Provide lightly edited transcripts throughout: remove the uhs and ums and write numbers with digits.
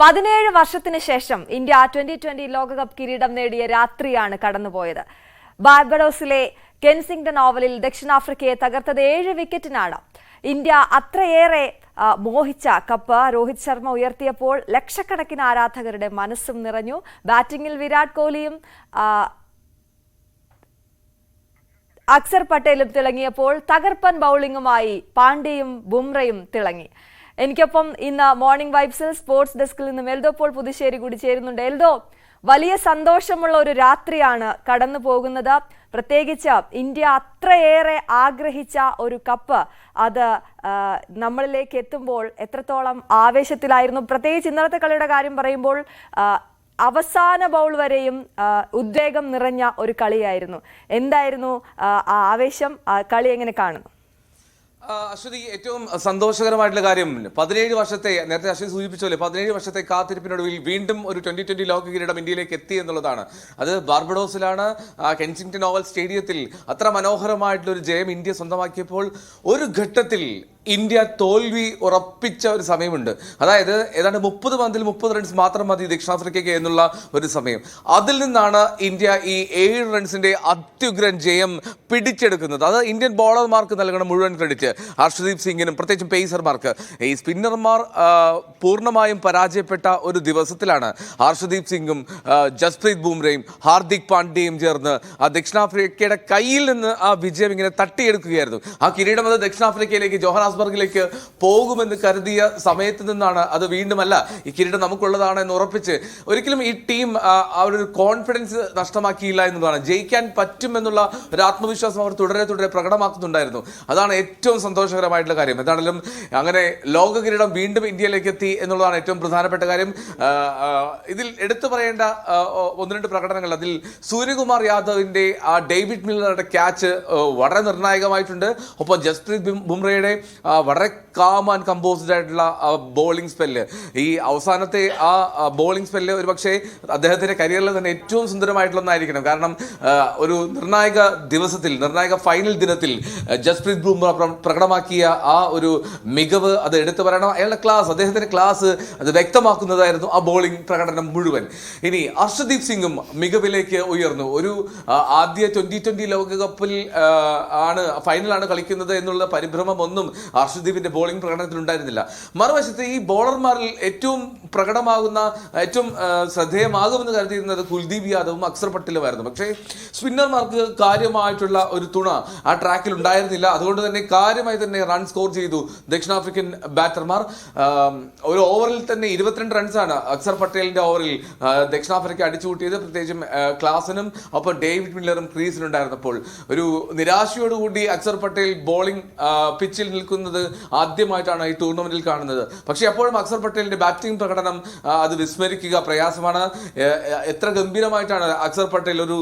17 വർഷത്തിന് ശേഷം ഇന്ത്യ 2020 ലോകകപ്പ് കിരീടം നേടിയ രാത്രിയാണ് കടന്നുപോയത്. ബാർബഡോസിലെ കെൻസിംഗ്ടൺ ഓവലിൽ ദക്ഷിണാഫ്രിക്കയെ തകർത്തത് 7 വിക്കറ്റിനാണ്. ഇന്ത്യ അത്രയേറെ മോഹിച്ച കപ്പ് രോഹിത് ശർമ്മ ഉയർത്തിയപ്പോൾ ലക്ഷക്കണക്കിന് ആരാധകരുടെ മനസ്സും നിറഞ്ഞു. ബാറ്റിംഗിൽ വിരാട് കോഹ്ലിയും അക്സർ പട്ടേലും തിളങ്ങിയപ്പോൾ തകർപ്പൻ ബൌളിംഗുമായി പാണ്ഡ്യയും ബുംറയും തിളങ്ങി. എനിക്കൊപ്പം ഇന്ന് മോർണിംഗ് വൈബ്സിൽ സ്പോർട്സ് ഡെസ്കിൽ നിന്നും എൽദോ പോൾ പുതുശ്ശേരി കൂടി ചേരുന്നുണ്ട്. എൽദോ, വലിയ സന്തോഷമുള്ള ഒരു രാത്രിയാണ് കടന്നു പോകുന്നത്. പ്രത്യേകിച്ച് ഇന്ത്യ അത്രയേറെ ആഗ്രഹിച്ച ഒരു കപ്പ് അത് നമ്മളിലേക്ക് എത്തുമ്പോൾ എത്രത്തോളം ആവേശത്തിലായിരുന്നു. പ്രത്യേകിച്ച് ഇന്നലത്തെ കളിയുടെ കാര്യം പറയുമ്പോൾ അവസാന ബൗൾ വരെയും ഉദ്വേഗം നിറഞ്ഞ ഒരു കളിയായിരുന്നു. എന്തായിരുന്നു ആവേശം? കളി എങ്ങനെ കാണുന്നു? അശ്വതി, ഏറ്റവും സന്തോഷകരമായിട്ടുള്ള കാര്യം 17 വർഷത്തെ, നേരത്തെ അശ്വതി സൂചിപ്പിച്ചല്ലേ, 17 വർഷത്തെ കാത്തിരിപ്പിനൊടുവിൽ വീണ്ടും ഒരു 2020 ലോക കിരീടം ഇന്ത്യയിലേക്ക് എത്തി എന്നുള്ളതാണ്. അത് ബാർബഡോസിലാണ്, കെൻസിംഗ്ടൺ ഓവൽ സ്റ്റേഡിയത്തിൽ. അത്ര മനോഹരമായിട്ടുള്ള ഒരു ജയം ഇന്ത്യ സ്വന്തമാക്കിയപ്പോൾ ഒരു ഘട്ടത്തിൽ ഇന്ത്യ തോൽവി ഉറപ്പിച്ച ഒരു സമയമുണ്ട്. അതായത് ഏതാണ്ട് 30 പന്തിൽ 30 റൺസ് മാത്രം മതി ദക്ഷിണാഫ്രിക്കയ്ക്ക് എന്നുള്ള ഒരു സമയം. അതിൽ നിന്നാണ് ഇന്ത്യ ഈ 7 റൺസിന്റെ അത്യുഗ്രൻ ജയം പിടിച്ചെടുക്കുന്നത്. അത് ഇന്ത്യൻ ബോളർമാർക്ക് നൽകണം മുഴുവൻ ക്രെഡിറ്റ്. ഹർഷദീപ് സിംഗിനും പ്രത്യേകിച്ചും പേസർമാർക്ക്. ഈ സ്പിന്നർമാർ പൂർണ്ണമായും പരാജയപ്പെട്ട ഒരു ദിവസത്തിലാണ് ഹർഷദീപ് സിംഗും ജസ്പ്രീത് ബുംറയും ഹാർദിക് പാണ്ഡ്യയും ചേർന്ന് ആ ദക്ഷിണാഫ്രിക്കയുടെ കയ്യിൽ നിന്ന് ആ വിജയം ഇങ്ങനെ തട്ടിയെടുക്കുകയായിരുന്നു. ആ കിരീടം അത് ദക്ഷിണാഫ്രിക്കയിലേക്ക്, ജോഹനാസ്ബർഗിലേക്ക് പോകുമെന്ന് കരുതിയ സമയത്ത് നിന്നാണ് അത് വീണ്ടുമല്ല, ഈ കിരീടം നമുക്കുള്ളതാണ് എന്ന് ഉറപ്പിച്ച് ഒരിക്കലും ഈ ടീം ആ ഒരു കോൺഫിഡൻസ് നഷ്ടമാക്കിയില്ല എന്നതാണ്. ജയിക്കാൻ പറ്റുമെന്നുള്ള ഒരു ആത്മവിശ്വാസം അവർ തുടരെ പ്രകടമാക്കുന്നുണ്ടായിരുന്നു. അതാണ് ഏറ്റവും സന്തോഷകരമായിട്ടുള്ള കാര്യം. എന്താണെങ്കിലും അങ്ങനെ ലോക കിരീടം വീണ്ടും ഇന്ത്യയിലേക്ക് എത്തി എന്നുള്ളതാണ് ഏറ്റവും പ്രധാനപ്പെട്ട കാര്യം. ഇതിൽ എടുത്തു പറയേണ്ട 1-2 പ്രകടനങ്ങൾ, അതിൽ സൂര്യകുമാർ യാദവിന്റെ ആ ഡേവിഡ് മില്ലറുടെ ക്യാച്ച് വളരെ നിർണായകമായിട്ടുണ്ട്. ഒപ്പം ജസ്പ്രീത് ബുംറയുടെ വളരെ കാം ആൻഡ് കമ്പോസ്ഡ് ആയിട്ടുള്ള ബോളിംഗ് സ്പെല്ല്, ഈ അവസാനത്തെ ആ ബോളിംഗ് സ്പെല്ല് ഒരു പക്ഷേ അദ്ദേഹത്തിന്റെ കരിയറിൽ തന്നെ ഏറ്റവും സുന്ദരമായിട്ടുള്ള ഒന്നായിരിക്കണം. കാരണം ഒരു നിർണായക ദിവസത്തിൽ, നിർണായക ഫൈനൽ ദിനത്തിൽ ജസ്പ്രീത് ബുംറ പ്രകടമാക്കിയ ആ ഒരു മികവ് അത് എടുത്തു പറയണം. അയാളുടെ ക്ലാസ്, അദ്ദേഹത്തിന്റെ ക്ലാസ് അത് വ്യക്തമാക്കുന്നതായിരുന്നു ആ ബോളിംഗ് പ്രകടനം മുഴുവൻ. ഇനി ഹർഷദീപ് സിംഗും മികവിലേക്ക് ഉയർന്നു. ഒരു ആദ്യ 2020 ലോകകപ്പിൽ ആണ്, ഫൈനലാണ് കളിക്കുന്നത് എന്നുള്ള പരിഭ്രമം ഒന്നും ഹർഷദീപിന്റെ ബോളിംഗ് പ്രകടനത്തിൽ ഉണ്ടായിരുന്നില്ല. മറുവശത്ത് ഈ ബോളർമാരിൽ ഏറ്റവും പ്രകടമാകുന്ന, ഏറ്റവും ശ്രദ്ധേയമാകുമെന്ന് കരുതിയിരുന്നത് കുൽദീപ് യാദവും അക്സർ പട്ടേലുമായിരുന്നു. പക്ഷേ സ്പിന്നർമാർക്ക് കാര്യമായിട്ടുള്ള ഒരു തുണ ആ ട്രാക്കിൽ ഉണ്ടായിരുന്നില്ല. അതുകൊണ്ട് തന്നെ കാര്യമായി തന്നെ റൺ സ്കോർ ചെയ്തു ദക്ഷിണാഫ്രിക്കൻ ബാറ്റർമാർ. ഒരു ഓവറിൽ തന്നെ 22 റൺസാണ് അക്സർ പട്ടേലിന്റെ ഓവറിൽ ദക്ഷിണാഫ്രിക്ക അടിച്ചുകൂട്ടിയത്. പ്രത്യേകിച്ചും ക്ലാസനും ഒപ്പം ഡേവിഡ് മില്ലറും ക്രീസിലുണ്ടായിരുന്നപ്പോൾ ഒരു നിരാശയോടുകൂടി അക്സർ പട്ടേൽ ബോളിംഗ് പിച്ചിൽ നിൽക്കുന്നത് ആദ്യമായിട്ടാണ് ഈ ടൂർണമെന്റിൽ കാണുന്നത്. പക്ഷേ അപ്പോഴും അക്സർ പട്ടേലിന്റെ ബാറ്റിംഗ് പ്രകടനം അത് വിസ്മരിക്കുക പ്രയാസമാണ്. എത്ര ഗംഭീരമായിട്ടാണ് അക്സർ പട്ടേൽ ഒരു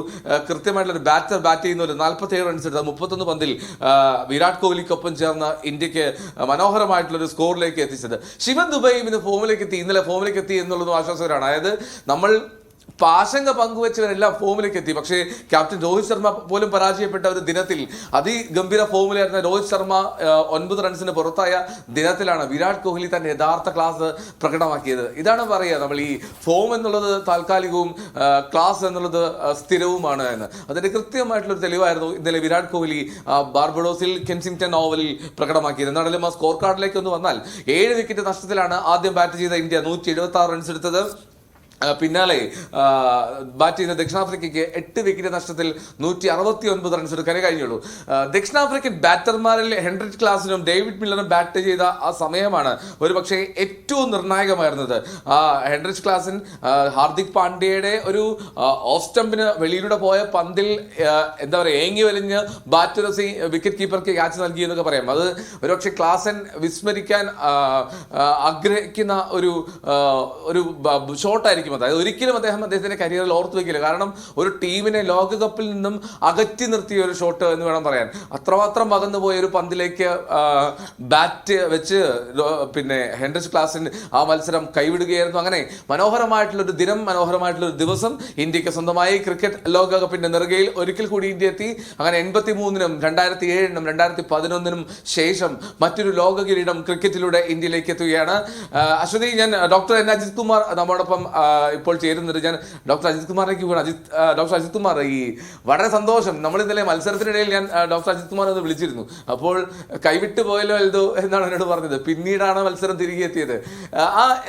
കൃത്യമായിട്ടുള്ള ഒരു ബാറ്റർ ബാറ്റ് ചെയ്യുന്ന ഒരു 47 റൺസ് എടുത്ത 31 പന്തിൽ വിരാട് കോഹ്ലിക്കൊപ്പം ചേർന്ന് ഇന്ത്യക്ക് മനോഹരമായിട്ടുള്ള ഒരു സ്കോറിലേക്ക് എത്തിച്ചത്. ശിവൻ ദുബൈയും ഇന്ന് ഇന്നലെ ഫോമിലേക്ക് എത്തി എന്നുള്ളതും ആശ്വാസകരമാണ്. അതായത് നമ്മൾ ആശങ്ക പങ്കുവെച്ചവരെല്ലാം ഫോമിലേക്ക് എത്തി. പക്ഷേ ക്യാപ്റ്റൻ രോഹിത് ശർമ്മ പോലും പരാജയപ്പെട്ട ഒരു ദിനത്തിൽ അതിഗംഭീര ഫോമിലായിരുന്ന രോഹിത് ശർമ്മ 9 റൺസിന് പുറത്തായ ദിനത്തിലാണ് വിരാട് കോഹ്ലി തന്റെ യഥാർത്ഥ ക്ലാസ് പ്രകടമാക്കിയത്. ഇതാണ് പറയുക, നമ്മൾ ഈ ഫോം എന്നുള്ളത് താൽക്കാലികവും ക്ലാസ് എന്നുള്ളത് സ്ഥിരവുമാണ് എന്ന്. അതിന്റെ കൃത്യമായിട്ടുള്ളൊരു തെളിവായിരുന്നു ഇന്നലെ വിരാട് കോഹ്ലി ബാർബഡോസിൽ കെൻസിംഗ്ടൺ ഓവലിൽ പ്രകടമാക്കിയത്. എന്നാണെങ്കിലും ആ സ്കോർ കാർഡിലേക്ക് ഒന്ന് വന്നാൽ 7 വിക്കറ്റ് നഷ്ടത്തിലാണ് ആദ്യം ബാറ്റ് ചെയ്ത ഇന്ത്യ 176 റൺസ് എടുത്തത്. പിന്നാലെ ബാറ്റ് ചെയ്യുന്ന ദക്ഷിണാഫ്രിക്കയ്ക്ക് 8 വിക്കറ്റ് നഷ്ടത്തിൽ 169 റൺസ് എടുക്കാനേ കഴിഞ്ഞുള്ളൂ. ദക്ഷിണാഫ്രിക്കൻ ബാറ്റർമാരിൽ ഹെൻറിച്ച് ക്ലാസിനും ഡേവിഡ് മില്ലറും ബാറ്റ് ചെയ്ത ആ സമയമാണ് ഒരു പക്ഷേ ഏറ്റവും നിർണായകമായിരുന്നത്. ഹെൻറിച്ച് ക്ലാസിൻ ഹാർദിക് പാണ്ഡ്യയുടെ ഒരു ഓഫ് സ്റ്റംപിന് വെളിയിലൂടെ പോയ പന്തിൽ എന്താ പറയുക, ഏങ്ങി വലിഞ്ഞ് ബാറ്റർ വിക്കറ്റ് കീപ്പർക്ക് ക്യാച്ച് നൽകി എന്നൊക്കെ പറയാം. അത് ഒരുപക്ഷെ ക്ലാസൻ വിസ്മരിക്കാൻ ആഗ്രഹിക്കുന്ന ഒരു ഷോട്ടായിരിക്കും സംസാരിക്കും. അതായത് ഒരിക്കലും അദ്ദേഹത്തിന്റെ കരിയറിൽ ഓർത്തു വെക്കില്ല. കാരണം ഒരു ടീമിനെ ലോകകപ്പിൽ നിന്നും അകറ്റി നിർത്തിയ ഒരു ഷോട്ട് എന്ന് വേണം പറയാൻ. അത്രമാത്രം അകന്നു പോയ ഒരു പന്തിലേക്ക് ബാറ്റ് വെച്ച് പിന്നെ ഹെൻറിച്ച് ക്ലാസിൻ ആ മത്സരം കൈവിടുകയായിരുന്നു. അങ്ങനെ മനോഹരമായിട്ടുള്ളൊരു ദിനം, മനോഹരമായിട്ടുള്ളൊരു ദിവസം ഇന്ത്യക്ക് സ്വന്തമായി. ക്രിക്കറ്റ് ലോകകപ്പിന്റെ നെറുകയിൽ ഒരിക്കൽ കൂടി ഇന്ത്യ എത്തി. അങ്ങനെ 83-നും 2007-നും 2011-നും ശേഷം മറ്റൊരു ലോക കിരീടം ക്രിക്കറ്റിലൂടെ ഇന്ത്യയിലേക്ക് എത്തുകയാണ്. അശ്വതി, ഞാൻ ഡോക്ടർ എൻ അജിത് കുമാർ നമ്മോടൊപ്പം ഇപ്പോൾ ചേരുന്നുണ്ട്. ഞാൻ ഡോക്ടർ അജിത് കുമാറിലേക്ക് പോകണം. ഡോക്ടർ അജിത് കുമാർ, ഈ വളരെ സന്തോഷം. നമ്മൾ ഇന്നലെ മത്സരത്തിനിടയിൽ ഞാൻ ഡോക്ടർ അജിത് കുമാർ എന്ന് വിളിച്ചിരുന്നു. അപ്പോൾ കൈവിട്ട് പോയല്ലോ എൽദോ എന്നാണ് എന്നോട് പറഞ്ഞത്. പിന്നീടാണ് മത്സരം തിരികെ എത്തിയത്.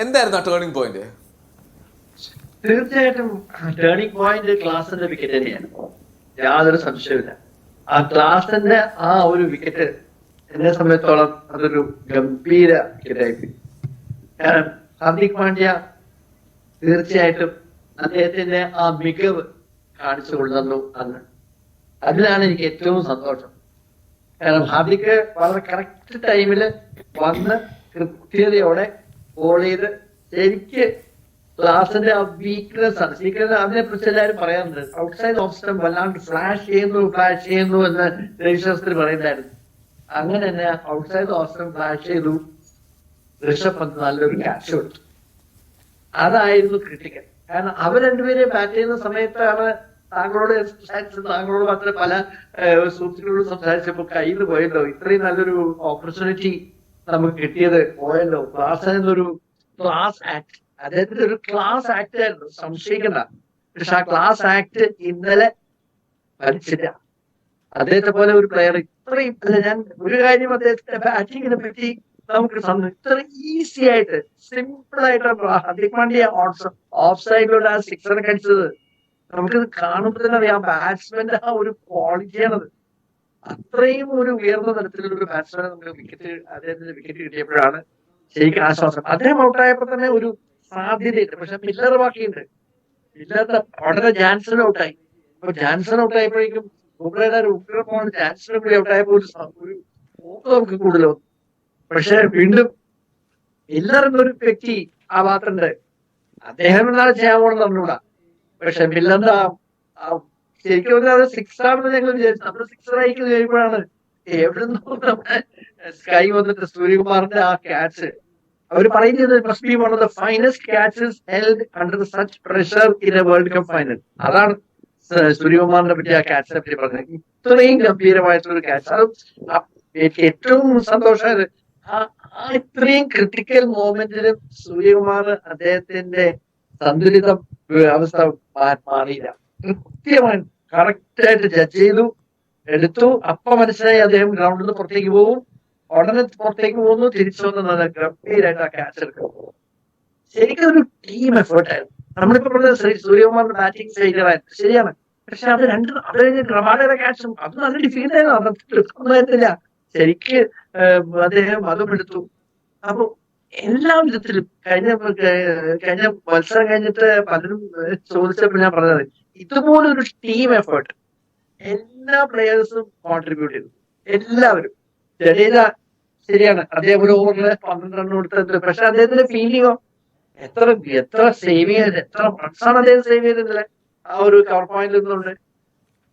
എന്തായിരുന്നു ആ ടേണിംഗ് പോയിന്റ്? തീർച്ചയായിട്ടും ടേണിംഗ് പോയിന്റ് ക്ലാസിന്റെ വിക്കറ്റ് തന്നെയാണ്, യാതൊരു സംശയമില്ല. ആ ക്ലാസിന്റെ ആ ഒരു വിക്കറ്റ് എന്നെ സംബന്ധിച്ചോളം അതൊരു ഗംഭീര വിക്കറ്റായി. കാരണം ഹാർദിക് പാണ്ഡ്യ തീർച്ചയായിട്ടും അദ്ദേഹത്തിന്റെ ആ മികവ് കാണിച്ചു കൊണ്ടുവന്നു അന്ന്. അതിലാണ് എനിക്ക് ഏറ്റവും സന്തോഷം. കാരണം ഹാർദിക് വളരെ കറക്റ്റ് ടൈമില് വന്ന് കൃത്യതയോടെ ബോൾ ചെയ്ത് ശരിക്ക് ക്ലാസിന്റെ ആ വീക്ക്നെസ് ആണ്. വീക്ക്നെസ് അതിനെ കുറിച്ച് എല്ലാവരും പറയാറുണ്ട്. ഔട്ട്സൈഡ് ഓഫ് സ്റ്റംപ് വല്ലാണ്ട് ഫ്ലാഷ് ചെയ്യുന്നു എന്ന് രജിസ്റ്റേഴ്സിൽ പറയുന്നുണ്ടായിരുന്നു. അങ്ങനെ തന്നെ ഔട്ട്സൈഡ് ഓഫ് സ്റ്റംപ് ഫ്ലാഷ് ചെയ്തു. ഋഷഭ് പന്ത് നല്ലൊരു ക്യാച്ച് കൊടുത്തു. അതായിരുന്നു ക്രിട്ടിക്കൽ. കാരണം അവർ രണ്ടുപേരെയും ബാറ്റ് ചെയ്യുന്ന സമയത്താണ് താങ്കളോട് മാത്രമേ പല സുഹൃത്തുക്കളോട് സംസാരിച്ചപ്പോൾ കയ്യിൽ നിന്ന് പോയല്ലോ, ഇത്രയും നല്ലൊരു ഓപ്പർച്യൂണിറ്റി നമുക്ക് കിട്ടിയത് പോയല്ലോ. ക്ലാസ് എന്നൊരു ക്ലാസ് ആക്ട്, അദ്ദേഹത്തിന്റെ ഒരു ക്ലാസ് ആക്ട് ആയിരുന്നു, സംശയിക്കണ്ട. പക്ഷെ ആ ക്ലാസ് ആക്ട് ഇന്നലെ വലിച്ചില്ല. അദ്ദേഹത്തെ പോലെ ഒരു പ്ലെയർ ഇത്രയും ഞാൻ ഒരു കാര്യം അദ്ദേഹത്തിന്റെ ബാറ്റിങ്ങിനെ പറ്റി നമുക്ക് ഇത്ര ഈസി ആയിട്ട് സിമ്പിൾ ആയിട്ട് ഹാർദിക് പാണ്ഡ്യ ഓഫ് സൈഡിലൂടെ ആ സിക്സർ അടിച്ചത് നമുക്കിത് കാണുമ്പോൾ തന്നെ അറിയാം. ബാറ്റ്സ്മാന്റെ ആ ഒരു ക്വാളിറ്റിയാണത്. അത്രയും ഒരു ഉയർന്ന തരത്തിലുള്ള ഒരു ബാറ്റ്സ്മാനെ നമുക്ക് അദ്ദേഹത്തിന്റെ വിക്കറ്റ് കിട്ടിയപ്പോഴാണ് ശരിക്കും ആശ്വാസം. അദ്ദേഹം ഔട്ടായപ്പോ തന്നെ ഒരു സാധ്യതയുണ്ട്. പക്ഷെ മില്ലർ ബാക്കിയുണ്ട്. മില്ലറിന്റെ വളരെ ജാൻസൺ ഔട്ടായി. അപ്പൊ ജാൻസൺ ഔട്ടായപ്പോഴേക്കും ബുംറയുടെ ഉഗ്രമാണ് ജാൻസൺ കൂടി ഔട്ടായപ്പോ ഒരു നമുക്ക് കൂടുതലോ. പക്ഷെ വീണ്ടും മില്ലർ എന്നൊരു വ്യക്തി ആ ഭാഗത്തുണ്ട്. അദ്ദേഹം എന്താണ് ചെയ്യാൻ പോണെന്ന് പറഞ്ഞുകൂടാ. പക്ഷെ മില്ലറിന്റെ ശരിക്കും പറഞ്ഞാൽ അത് സിക്സ് ആണെന്ന് ഞങ്ങൾ വിചാരിച്ചു. നമ്മൾ സിക്സർ ആയിക്കുന്ന കഴിയുമ്പോഴാണ് എവിടെ നിന്നോ നമ്മുടെ സ്കൈ വന്നിട്ട് സൂര്യകുമാറിന്റെ ആ ക്യാച്ച് അവർ പറയുന്നത് must be one of the finest catches held under such pressure in A world cup final. അതാണ് സൂര്യകുമാറിനെ പറ്റി ആ ക്യാച്ചിനെ പറ്റി പറഞ്ഞത്. ഇത്രയും ഗംഭീരമായിട്ടുള്ള ക്യാച്ച്. അത് എനിക്ക് ഏറ്റവും സന്തോഷമായത് ഇത്രയും ക്രിട്ടിക്കൽ മൊമെന്റിലും സൂര്യകുമാർ അദ്ദേഹത്തിന്റെ സന്തുലിത അവസ്ഥ മാറിയില്ല. കൃത്യമായി കറക്റ്റായിട്ട് ജഡ്ജ് ചെയ്തു, എടുത്തു. അപ്പൊ മനസ്സിലായി അദ്ദേഹം ഗ്രൗണ്ടിൽ നിന്ന് പുറത്തേക്ക് പോകും. ഉടനെ പുറത്തേക്ക് പോകുന്നു, തിരിച്ചു വന്ന് നല്ല ഗംഭീരമായിട്ട് ആ ക്യാച്ച് എടുക്കും. ശരിക്കും ഒരു ടീം എഫേർട്ടായിരുന്നു. നമ്മളിപ്പോ പറഞ്ഞത് സൂര്യകുമാറിന്റെ ബാറ്റിംഗ് ഫെയിലിയറായിരുന്നു, ശരിയാണ്. പക്ഷെ അത് അത് കഴിഞ്ഞ് ഗ്രവാഡയുടെ ക്യാച്ചും അത് നല്ല ഡിഫീൽഡ് ആയിരുന്നു. അതൊന്നുമായിരുന്നില്ല. ശരിക്ക് അദ്ദേഹം അതും എടുത്തു. അപ്പൊ എല്ലാ വിധത്തിലും കഴിഞ്ഞ മത്സരം കഴിഞ്ഞിട്ട് പലരും ചോദിച്ചപ്പോൾ ഞാൻ പറഞ്ഞത് ഇതുപോലൊരു ടീം എഫേർട്ട് എല്ലാ പ്ലെയേഴ്സും കോൺട്രിബ്യൂട്ട് ചെയ്തു. എല്ലാവരും. ജഡേജ ശരിയാണ്, അദ്ദേഹം ഒരു ഓവറിൽ 12 റൺ കൊടുത്തത്. പക്ഷെ അദ്ദേഹത്തിന്റെ ഫീൽഡിങ്ങോ എത്ര സേവ് ചെയ്ത്, എത്ര റൺസാണ് അദ്ദേഹം സേവ് ചെയ്തതില്ലേ ആ ഒരു കവർ പോയിന്റിൽ നിന്നുണ്ട്.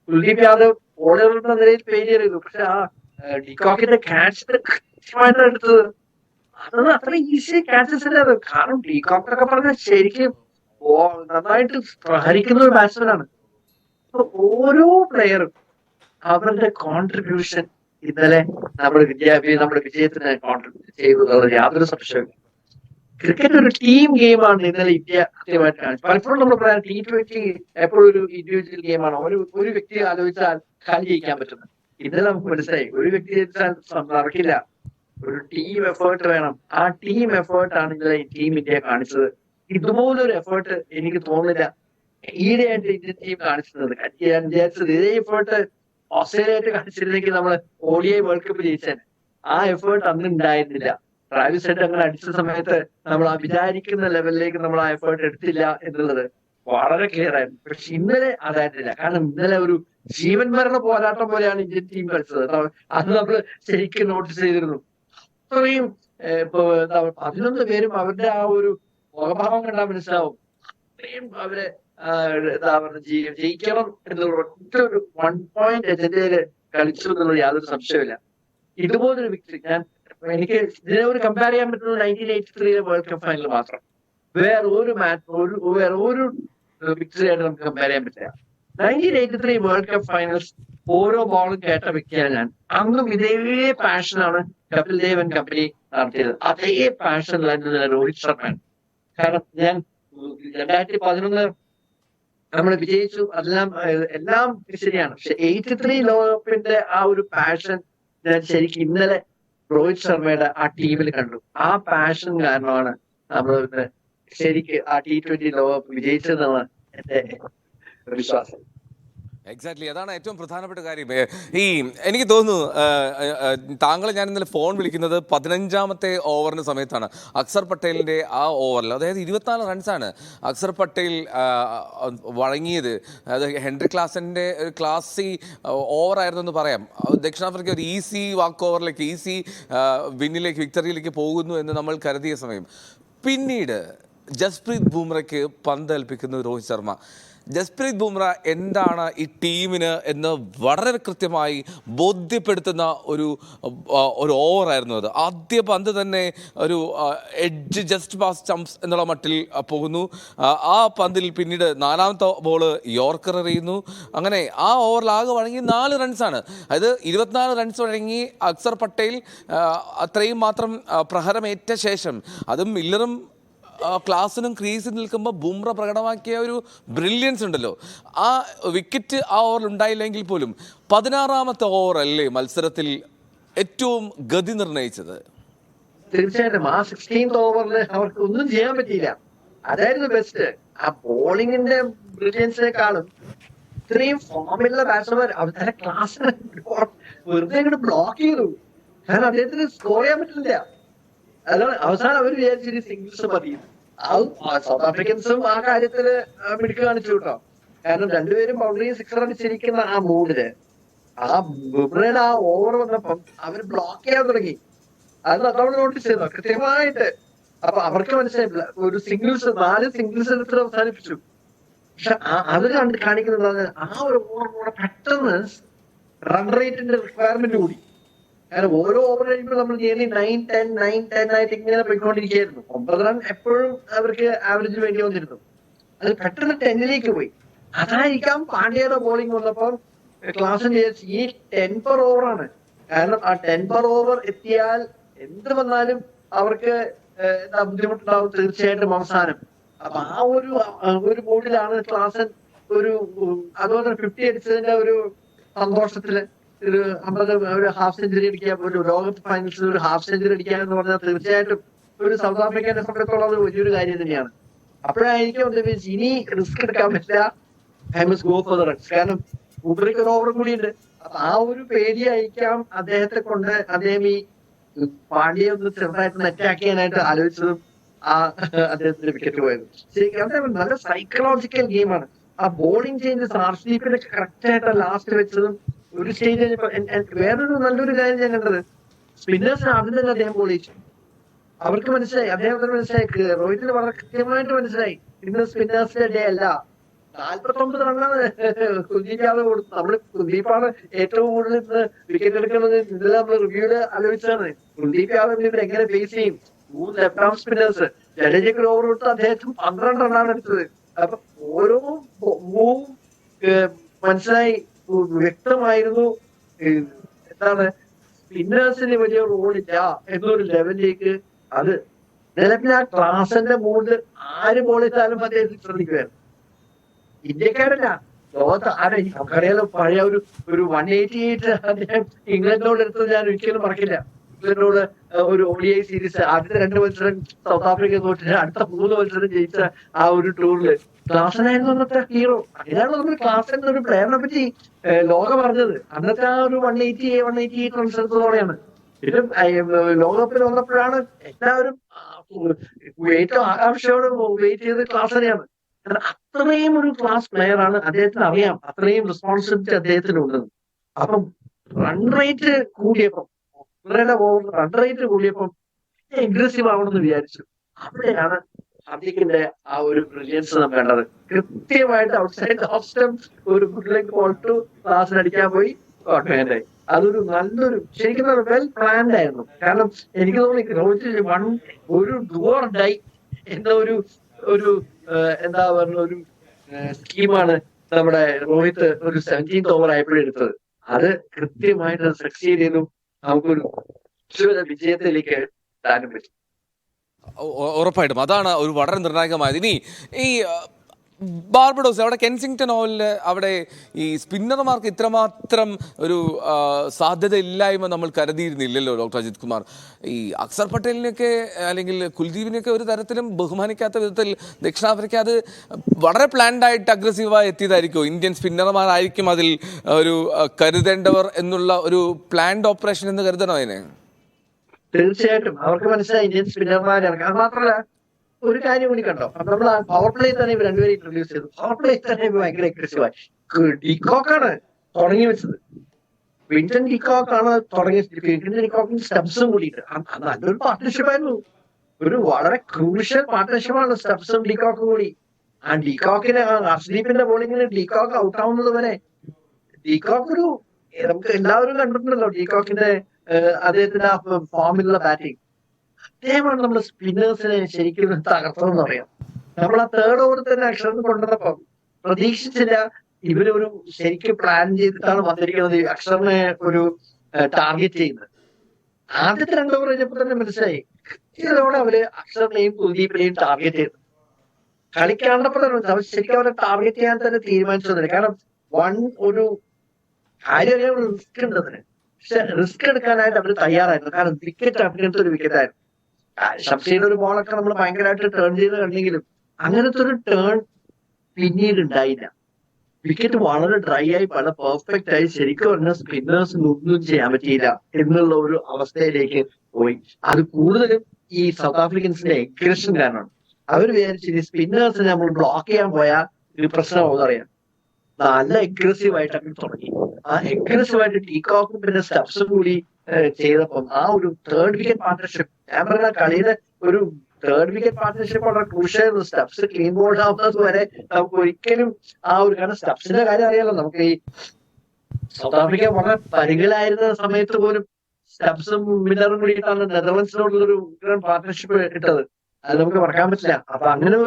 കുൽദീപ് യാദവ് ബോളറുടെ നിലയിൽ ഫെയിലിയർ ചെയ്തു. പക്ഷെ ആ ഡികോക്കിന്റെ ക്യാച്ച് കൃത്യമായിട്ട് എടുത്തത് അത് അത്ര ഈസി ക്യാച്ചസ് അല്ല അത്. കാരണം ഡികോക്കൊക്കെ പറഞ്ഞാൽ ശരിക്കും നന്നായിട്ട് പ്രഹരിക്കുന്ന ഒരു ബാറ്റ്സ്മാൻ ആണ്. ഓരോ പ്ലെയറും അവരുടെ കോൺട്രിബ്യൂഷൻ ഇന്നലെ നമ്മുടെ വിജയത്തിന് കോൺട്രിബ്യൂട്ട് ചെയ്തു. യാതൊരു സംശയമില്ല. ക്രിക്കറ്റ് ഒരു ടീം ഗെയിമാണ്. ഇന്നലെ ഇന്ത്യ കൃത്യമായിട്ട് കാണിച്ചു. പലപ്പോഴും നമ്മൾ പറയാം T20 എപ്പോഴും ഒരു ഇൻഡിവിജ്വൽ ഗെയിമാണ്. ഒരു വ്യക്തി ആലോചിച്ചാൽ കളി ജയിക്കാൻ പറ്റുന്നത്. ഇന്നലെ നമുക്ക് മനസ്സിലായി ഒരു വ്യക്തി ജയിച്ചാൽ നടക്കില്ല. ഒരു ടീം എഫേർട്ട് വേണം. ആ ടീം എഫേർട്ടാണ് ഇന്നലെ ടീം ഇന്ത്യ കാണിച്ചത്. ഇതുപോലൊരു എഫേർട്ട് എനിക്ക് തോന്നുന്നില്ല ഈയിടെയായിട്ട് ഇന്ത്യൻ ടീം കാണിച്ചിരുന്നത്. ഞാൻ വിചാരിച്ചത് ഇതേ എഫേർട്ട് ഓസ്ട്രേലിയയായിട്ട് കാണിച്ചിരുന്നെങ്കിൽ നമ്മൾ ODI വേൾഡ് കപ്പ് ജയിച്ചാൽ. ആ എഫേർട്ട് അന്ന് ഉണ്ടായിരുന്നില്ല. ട്രാവിസ് ഹെഡ് അങ്ങനെ അടിച്ച സമയത്ത് നമ്മൾ ആ വിചാരിക്കുന്ന ലെവലിലേക്ക് നമ്മൾ ആ എഫേർട്ട് എടുത്തില്ല എന്നുള്ളത് വളരെ ക്ലിയർ ആയിരുന്നു. പക്ഷെ ഇന്നലെ അതായിട്ടില്ല. കാരണം ഇന്നലെ ഒരു ജീവൻ മരണ പോരാട്ടം പോലെയാണ് ഇന്ത്യൻ ടീം കളിച്ചത്. അത് നമ്മൾ ശരിക്കും നോട്ടീസ് ചെയ്തിരുന്നു. അത്രയും ഇപ്പൊ 11 പേരും അവരുടെ ആ ഒരു മുഖഭാവം കണ്ടാൽ മനസ്സിലാവും. അത്രയും അവര് എന്താ പറയുക ജയിക്കണം എന്നുള്ള ഒറ്റ ഒരു 1 പോയിന്റ് എജൻഡയില് കളിച്ചു എന്നുള്ള യാതൊരു സംശയമില്ല. ഇതുപോലൊരു വിക്ടറി എനിക്ക് ഇതിനെ ഒരു കമ്പയർ ചെയ്യാൻ പറ്റുന്നത് 1983 വേൾഡ് കപ്പ് ഫൈനൽ മാത്രം. വേറെ ഒരു വിക്ടറി ആയിട്ട് നമുക്ക് കമ്പയർ ചെയ്യാൻ പറ്റില്ല. 1983 വേൾഡ് കപ്പ് ഫൈനൽസ് ഓരോ ബോളും കേട്ട വ്യക്തിയാണ് ഞാൻ. അന്നും ഇതേ പാഷനാണ് കപിൽ ദേവ് ആൻഡ് കമ്പനി നടത്തിയത്. അതേ പാഷനിലായിരുന്നു രോഹിത് ശർമ്മ. കാരണം ഞാൻ 2011 നമ്മൾ വിജയിച്ചു, എല്ലാം ശരിയാണ്. പക്ഷെ 83 ലോകകപ്പിന്റെ ആ ഒരു പാഷൻ ഞാൻ ശരിക്കും ഇന്നലെ രോഹിത് ശർമ്മയുടെ ആ ടീമിൽ കണ്ടു. ആ പാഷൻ കാരണമാണ് നമ്മൾ ശരിക്ക് ആ T20 ലോകകപ്പ് വിജയിച്ചതെന്നാണ് എന്റെ വിശ്വാസം. എക്സാക്ട്ലി, അതാണ് ഏറ്റവും പ്രധാനപ്പെട്ട കാര്യം. എനിക്ക് തോന്നുന്നു താങ്കളെ ഞാൻ ഇന്നലെ ഫോൺ വിളിക്കുന്നത് 15ാമത്തെ ഓവറിന് സമയത്താണ്. അക്സർ പട്ടേലിൻ്റെ ആ ഓവറിൽ, അതായത് 24 റൺസാണ് അക്സർ പട്ടേൽ വഴങ്ങിയത്. അത് ഹെൻറി ക്ലാസൻ്റെ ഒരു ക്ലാസി ഓവറായിരുന്നു എന്ന് പറയാം. ദക്ഷിണാഫ്രിക്ക ഒരു ഈസി വാക്ക് ഓവറിലേക്ക്, ഈസി വിന്നിലേക്ക്, വിക്ടറിയിലേക്ക് പോകുന്നു എന്ന് നമ്മൾ കരുതിയ സമയം, പിന്നീട് ജസ്പ്രീത് ബുംറയ്ക്ക് പന്തേൽപ്പിക്കുന്നു രോഹിത് ശർമ്മ. ജസ്പ്രീത് ബുംറ എന്താണ് ഈ ടീമിന് എന്ന് വളരെ കൃത്യമായി ബോധ്യപ്പെടുത്തുന്ന ഒരു ഓവറായിരുന്നു അത്. ആദ്യ പന്ത് തന്നെ ഒരു എഡ്ജ് ജസ്റ്റ് പാസ് സ്റ്റംപ്സ് എന്നുള്ള മട്ടിൽ പോകുന്നു. ആ പന്തിൽ പിന്നീട് 4ാമത്തെ ബോള് യോർക്കർ എറിയുന്നു. അങ്ങനെ ആ ഓവറിൽ ആകെ വഴങ്ങി 4 റൺസാണ്. അതായത് 24 റൺസ് വഴങ്ങി അക്സർ പട്ടേൽ അത്രയും മാത്രം പ്രഹരമേറ്റ ശേഷം, അതും മില്ലറും ക്ലാസിനും ക്രീസിൽ നിൽക്കുമ്പോൾ ബുംറ പ്രകടമാക്കിയ ഒരു ബ്രില്യൻസ് ഉണ്ടല്ലോ. ആ വിക്കറ്റ് ആ ഓവറിൽ ഉണ്ടായില്ലെങ്കിൽ പോലും 16ാമത്തെ ഓവർ അല്ലേ മത്സരത്തിൽ ഏറ്റവും ഗതി നിർണയിച്ചത്? തീർച്ചയായിട്ടും ആ 16th ഓവറിൽ അവർക്ക് ഒന്നും ചെയ്യാൻ പറ്റിയില്ല. അതായിരുന്നു ബെസ്റ്റ്. ആ ബോളിങ്ങിന്റെ ബ്രില്യൻസിനെക്കാളും ഇത്രയും ഫോമിലുള്ള ബാറ്റ്സ്മാൻ അവരുടെ ക്ലാസ് വെറുതെ ഇങ്ങോട്ട് ബ്ലോക്ക് ചെയ്തു. കാരണം അദ്ദേഹത്തിന് സ്കോർ ചെയ്യാൻ പറ്റില്ല. അതാണ് അവസാനം അവർ വിചാരിച്ചൊരു സിംഗിൾസ് മതി. സൗത്ത് ആഫ്രിക്കൻസും ആ കാര്യത്തില് മിടുക്ക് കാണിച്ചു കേട്ടോ. കാരണം രണ്ടുപേരും ബൗണ്ടറി 6 അടിച്ചിരിക്കുന്ന ആ മൂഡില് ആ ബുംറയുടെ ആ ഓവർ വന്നപ്പം അവർ ബ്ലോക്ക് ചെയ്യാൻ തുടങ്ങി. അത് നമ്മൾ നോട്ടീസ് ചെയ്തോ കൃത്യമായിട്ട്. അപ്പൊ അവർക്ക് മനസ്സിലായില്ല, ഒരു 4 സിംഗിൾസ് എടുത്ത് അവസാനിപ്പിച്ചു. പക്ഷെ അത് കാണിക്കുന്നത് ആ ഒരു ഓവർ പെട്ടെന്ന് റൺ റേറ്റിന്റെ റിക്വയർമെന്റ് കൂടി. കാരണം ഓരോ ഓവർ കഴിയുമ്പോൾ നമ്മൾ 9-10 ആയിട്ട് ഇങ്ങനെ പോയിക്കൊണ്ടിരിക്കുകയായിരുന്നു. 9 റൺ എപ്പോഴും അവർക്ക് ആവറേജിന് വേണ്ടി വന്നിരുന്നു. അത് പെട്ടെന്ന് 10ലേക്ക് പോയി. അതായിരിക്കാം പാണ്ഡ്യയുടെ ബോളിംഗ് വന്നപ്പോൾ ക്ലാസിന് ഈ 10 per ഓവറാണ്. കാരണം ആ 10 per ഓവർ എത്തിയാൽ എന്ത് വന്നാലും അവർക്ക് ബുദ്ധിമുട്ടുണ്ടാവും തീർച്ചയായിട്ടും അവസാനം. അപ്പൊ ആ ഒരു ബോർഡിലാണ് ക്ലാസൻ അതുപോലെ 50 അടിച്ചതിന്റെ ഒരു സന്തോഷത്തില് ഒരു 50 ഒരു ഹാഫ് സെഞ്ചുറി അടിക്കുക, ഒരു ലോകകപ്പ് ഫൈനൽസിൽ ഒരു ഹാഫ് സെഞ്ചുറി അടിക്കുക എന്ന് പറഞ്ഞാൽ തീർച്ചയായിട്ടും ഒരു സൗത്ത് ആഫ്രിക്കനെ സംബന്ധിച്ചിടത്തോളം അത് വലിയൊരു കാര്യം തന്നെയാണ്. അപ്പോഴായിരിക്കും ഇനി റിസ്ക് എടുക്കാൻ പറ്റില്ല, I must go for the runs. കാരണം ബുംറയ്ക്ക് ഒരു ഓവറും കൂടിയുണ്ട്. അപ്പൊ ആ ഒരു പേടിയായിരിക്കാം അദ്ദേഹത്തെ കൊണ്ട് അദ്ദേഹം ഈ പാണ്ഡ്യയെ ഒന്ന് ചെറുതായിട്ട് അറ്റാക്ക് ചെയ്യാനായിട്ട് ആലോചിച്ചതും അദ്ദേഹത്തിന്റെ വിക്കറ്റ് പോയത്. ശരിക്കും നല്ല സൈക്കോളജിക്കൽ ഗെയിമാണ്. ആ ബോളിംഗ് ചേഞ്ചസ് ആർഷദീപിനൊക്കെ കറക്റ്റ് ആയിട്ട് ലാസ്റ്റ് വെച്ചതും ഒരു സ്റ്റേജ്. വേറൊരു നല്ലൊരു കാര്യം ഞാൻ കണ്ടത്, സ്പിന്നേഴ്സിന് ആദ്യം തന്നെ അദ്ദേഹം ബോൾ ചെയ്യിച്ചു. അവർക്ക് മനസ്സിലായി, അദ്ദേഹത്തിന് മനസ്സിലായി, രോഹിത്തിന് വളരെ കൃത്യമായിട്ട് മനസ്സിലായി ഇന്ന് സ്പിന്നേഴ്സിന്റെ ഡേ അല്ല. 49 റണ്ണാണ് കുൽദീപ് യാദവ് കൊടുത്തു. നമ്മള് കുൽദീപാണ് ഏറ്റവും കൂടുതൽ ഇന്ന് വിക്കറ്റ് എടുക്കുന്നത്. ഇന്നലെ നമ്മൾ റിവ്യൂല് ആലോചിച്ചതാണ് കുൽദീപ് യാദവ് ഇവർ എങ്ങനെ ഫേസ് ചെയ്യും. 3 ലെഫ്റ്റ് ആം സ്പിന്നേഴ്സ്, ജഡേജയ്ക്ക് ഒരു ഓവർ കൊടുത്ത് അദ്ദേഹത്തിന് 12 റണ്ണാണ് എടുത്തത്. അപ്പൊ ഓരോ മൂവും മനസ്സിലായി, വ്യക്തമായിരുന്നു. എന്താണ് സ്പിന്നേഴ്സിന് വലിയ റോളില്ല എന്നൊരു ലെവലിലേക്ക് അത് നിലവിൽ ആ ക്ലാസിന്റെ മൂഡിൽ ആര് ബോൾ ചെയ്താലും അദ്ദേഹത്തിന് ശ്രദ്ധിക്കുമായിരുന്നു. ഇന്ത്യക്കാരല്ല, ലോകത്ത് ആരെ നമുക്കറിയാലോ. പഴയ ഒരു 188 അദ്ദേഹം ഇംഗ്ലണ്ടിനോട് എടുത്തത് ഞാൻ ഒരിക്കലും മറക്കില്ല. ഇംഗ്ലണ്ടിനോട് ഒരു ODI സീരീസ് ആദ്യത്തെ 2 മത്സരം സൗത്ത് ആഫ്രിക്ക തോറ്റിട്ട് അടുത്ത 3 മത്സരം ജയിച്ച ആ ഒരു ടൂറില് ക്ലാസനായിരുന്നു അന്നത്തെ ഹീറോ. അങ്ങനെയാണ് നമ്മൾ ക്ലാസിന്റെ ഒരു പ്ലെയറിനെ പറ്റി ലോകം പറഞ്ഞത്. അന്നത്തെ ആ ഒരു 188 റൺസ് എടുത്തതോടെയാണ്. പിന്നെ ലോകകപ്പിൽ വന്നപ്പോഴാണ് എല്ലാവരും ഏറ്റവും ആകാംക്ഷയോടെ വെയിറ്റ് ചെയ്ത് ക്ലാസനെയാണ്. അത്രയും ഒരു ക്ലാസ് പ്ലെയർ ആണ്. അദ്ദേഹത്തിന് അറിയാം അത്രയും റെസ്പോൺസിബിലിറ്റി അദ്ദേഹത്തിന് ഉണ്ടെന്ന്. അപ്പം റൺ റേറ്റ് കൂടിയപ്പം റൺ റേറ്റ് കൂടിയപ്പം അഗ്രസീവ് ആവണമെന്ന് വിചാരിച്ചു. അവിടെയാണ് ഹാർദിക്കിന്റെ ആ ഒരു ബ്രില്യൻസ് നമുക്ക് കണ്ടത്. കൃത്യമായിട്ട് ഔട്ട്സൈഡ് ഓഫ് സ്റ്റംപ് ഒരു ഗുഡ് ബോൾ ടു ക്ലാസ്സിന് അടിക്കാൻ പോയി ഔട്ട്. അതൊരു നല്ലൊരു ശരിക്കും വെൽ പ്ലാൻഡ് ആയിരുന്നു. കാരണം എനിക്ക് തോന്നുന്നു രോഹിത് ഒരു ഡു ഓർ ഡൈ എന്ന ഒരു എന്താ പറയുക ഒരു സ്കീമാണ് നമ്മുടെ രോഹിത് ഒരു 17th ഓവർ ആയപ്പോഴും എടുത്തത്. അത് കൃത്യമായിട്ട് സക്സീഡ് ചെയ്തു. നമുക്കൊരു വിജയത്തിലേക്ക് എത്താനും പറ്റും. ഉറപ്പായിട്ടും അതാണ് ഒരു വളരെ നിർണായകമായത്. ഇനി ഈ ബാർബഡോസ് അവിടെ കെൻസിംഗ്ടൺ ഓവലില് അവിടെ ഈ സ്പിന്നർമാർക്ക് ഇത്രമാത്രം ഒരു സാധ്യത ഇല്ലായ്മ നമ്മൾ കരുതിയിരുന്നില്ലല്ലോ ഡോക്ടർ അജിത് കുമാർ. ഈ അക്സർ പട്ടേലിനെയൊക്കെ അല്ലെങ്കിൽ കുൽദീപിനെയൊക്കെ ഒരു തരത്തിലും ബഹുമാനിക്കാത്ത വിധത്തിൽ ദക്ഷിണാഫ്രിക്ക അത് വളരെ പ്ലാൻഡ് ആയിട്ട് അഗ്രസീവായി എത്തിയതായിരിക്കും. ഇന്ത്യൻ സ്പിന്നർമാരായിരിക്കും അതിൽ ഒരു കരുതേണ്ടവർ എന്നുള്ള ഒരു പ്ലാൻഡ് ഓപ്പറേഷൻ എന്ന് കരുതണോ അതിനെ? തീർച്ചയായിട്ടും അവർക്ക് മനസ്സിലായി ഇന്ത്യൻ സ്പിന്നർമാരാണ്. അത് മാത്രമല്ല ഒരു കാര്യം കൂടി കണ്ടോ, നമ്മൾ പവർ പ്ലേ തന്നെ ഇവർ രണ്ടുപേരും ഇൻട്രൊഡ്യൂസ് ചെയ്തു. പവർ പ്ലേ തന്നെ ഭയങ്കര അഗ്രസീവായി. ഡിക്കോക്കാണ് തുടങ്ങി വെച്ചത്. വിൻസ്റ്റൺ ഡിക്കോക്കാണ് വിൻസ്റ്റൺ ഡിക്കോക്കിന് സ്റ്റബ്സും കൂടിയിട്ട് നല്ലൊരു പാർട്ട്ണർഷിപ്പ് ആയിരുന്നു. ഒരു വളരെ ക്രൂഷ്യൽ പാർട്ട്ണർഷിപ്പാണ് സ്റ്റബ്സും ഡിക്കോക്കും കൂടി. ആ ഡിക്കോക്കിന് ഹർഷ്ദീപിന്റെ ബോളിങ്ങിന് ഡിക്കോക്ക് ഔട്ട് ആവുന്നത് വരെ ഡിക്കോക്ക് നമുക്ക് എല്ലാവരും കണ്ടിട്ടുണ്ടല്ലോ ഡിക്കോക്കിന്റെ അദ്ദേഹത്തിന്റെ ആ ഫോമിലുള്ള ബാറ്റിംഗ്. അദ്ദേഹമാണ് നമ്മുടെ സ്പിന്നേഴ്സിനെ ശരിക്കും തകർത്തതെന്ന് പറയാം. നമ്മൾ ആ തേർഡ് ഓവർ തന്നെ അക്ഷറിന് കൊണ്ടുവന്നപ്പോ പ്രതീക്ഷിച്ചില്ല ഇവരൊരു ശരിക്കും പ്ലാൻ ചെയ്തിട്ടാണ് വന്നിരിക്കുന്നത് അക്ഷറിനെ ഒരു ടാർഗറ്റ് ചെയ്യുന്നത്. ആദ്യത്തെ 2 ഓവർ കഴിഞ്ഞപ്പോ തന്നെ മനസ്സിലായി ഇതോടെ അവര് അക്ഷറിനെയും കുൽദീപിനെയും ടാർഗറ്റ് ചെയ്തു. കളിക്കാണ്ടപ്പോൾ തന്നെ ശരിക്കും അവരെ ടാർഗറ്റ് ചെയ്യാൻ തന്നെ തീരുമാനിച്ചതിന്. കാരണം ഒരു കാര്യം റിസ്ക് ഉണ്ട് അതിന്. പക്ഷെ റിസ്ക് എടുക്കാനായിട്ട് അവർ തയ്യാറായിരുന്നു. കാരണം വിക്കറ്റ് അങ്ങനത്തെ ഒരു വിക്കറ്റ് ആയിരുന്നു. ഷംസീയുടെ ഒരു ബോളൊക്കെ നമ്മൾ ഭയങ്കരമായിട്ട് ടേൺ ചെയ്ത് കണ്ടെങ്കിലും അങ്ങനത്തെ ഒരു ടേൺ പിന്നീട് ഉണ്ടായില്ല. വിക്കറ്റ് വളരെ ഡ്രൈ ആയി പല പെർഫെക്റ്റ് ആയി ശരിക്കും പറഞ്ഞ സ്പിന്നേഴ്സിന് ഒന്നും ചെയ്യാൻ പറ്റിയില്ല എന്നുള്ള ഒരു അവസ്ഥയിലേക്ക് പോയി. അത് കൂടുതലും ഈ സൗത്ത് ആഫ്രിക്കൻസിന്റെ എഗ്രഷൻ കാരണമാണ്. അവർ വിചാരിച്ചു സ്പിന്നേഴ്സിനെ നമ്മൾ ബ്ലോക്ക് ചെയ്യാൻ പോയാൽ ഒരു പ്രശ്നമാവും അറിയാം. നല്ല അഗ്രസീവ് ആയിട്ട് അങ്ങനെ തുടങ്ങി. ആ അഗ്രസീവ് ആയിട്ട് ടീകോക്കും പിന്നെ സ്റ്റബ്സും കൂടി ചെയ്തപ്പം ആ ഒരു തേർഡ് വിക്കറ്റ് പാർട്ണർഷിപ്പ്, ഞാൻ പറഞ്ഞ കളിയുടെ ഒരു തേർഡ് വിക്കറ്റ് പാർട്ണർഷിപ്പ് വളരെ ക്രൂഷ്യൽ. സ്റ്റബ്സ് ക്ലീൻ ബോൾഡ് ആവുന്നത് വരെ നമുക്ക് ഒരിക്കലും ആ ഒരു കാരണം സ്റ്റബ്സിന്റെ കാര്യം അറിയാലോ. നമുക്ക് ഈ സൗത്ത് ആഫ്രിക്ക വളരെ പരിഗലായിരുന്ന സമയത്ത് പോലും സ്റ്റബ്സും മില്ലറും കൂടിയിട്ടാണ് നെതർലൻഡ്സിനോടുള്ളൊരു പാർട്ണർഷിപ്പ് ഇട്ടത്. അത് നമുക്ക് മറക്കാൻ പറ്റില്ല. അപ്പൊ അങ്ങനെ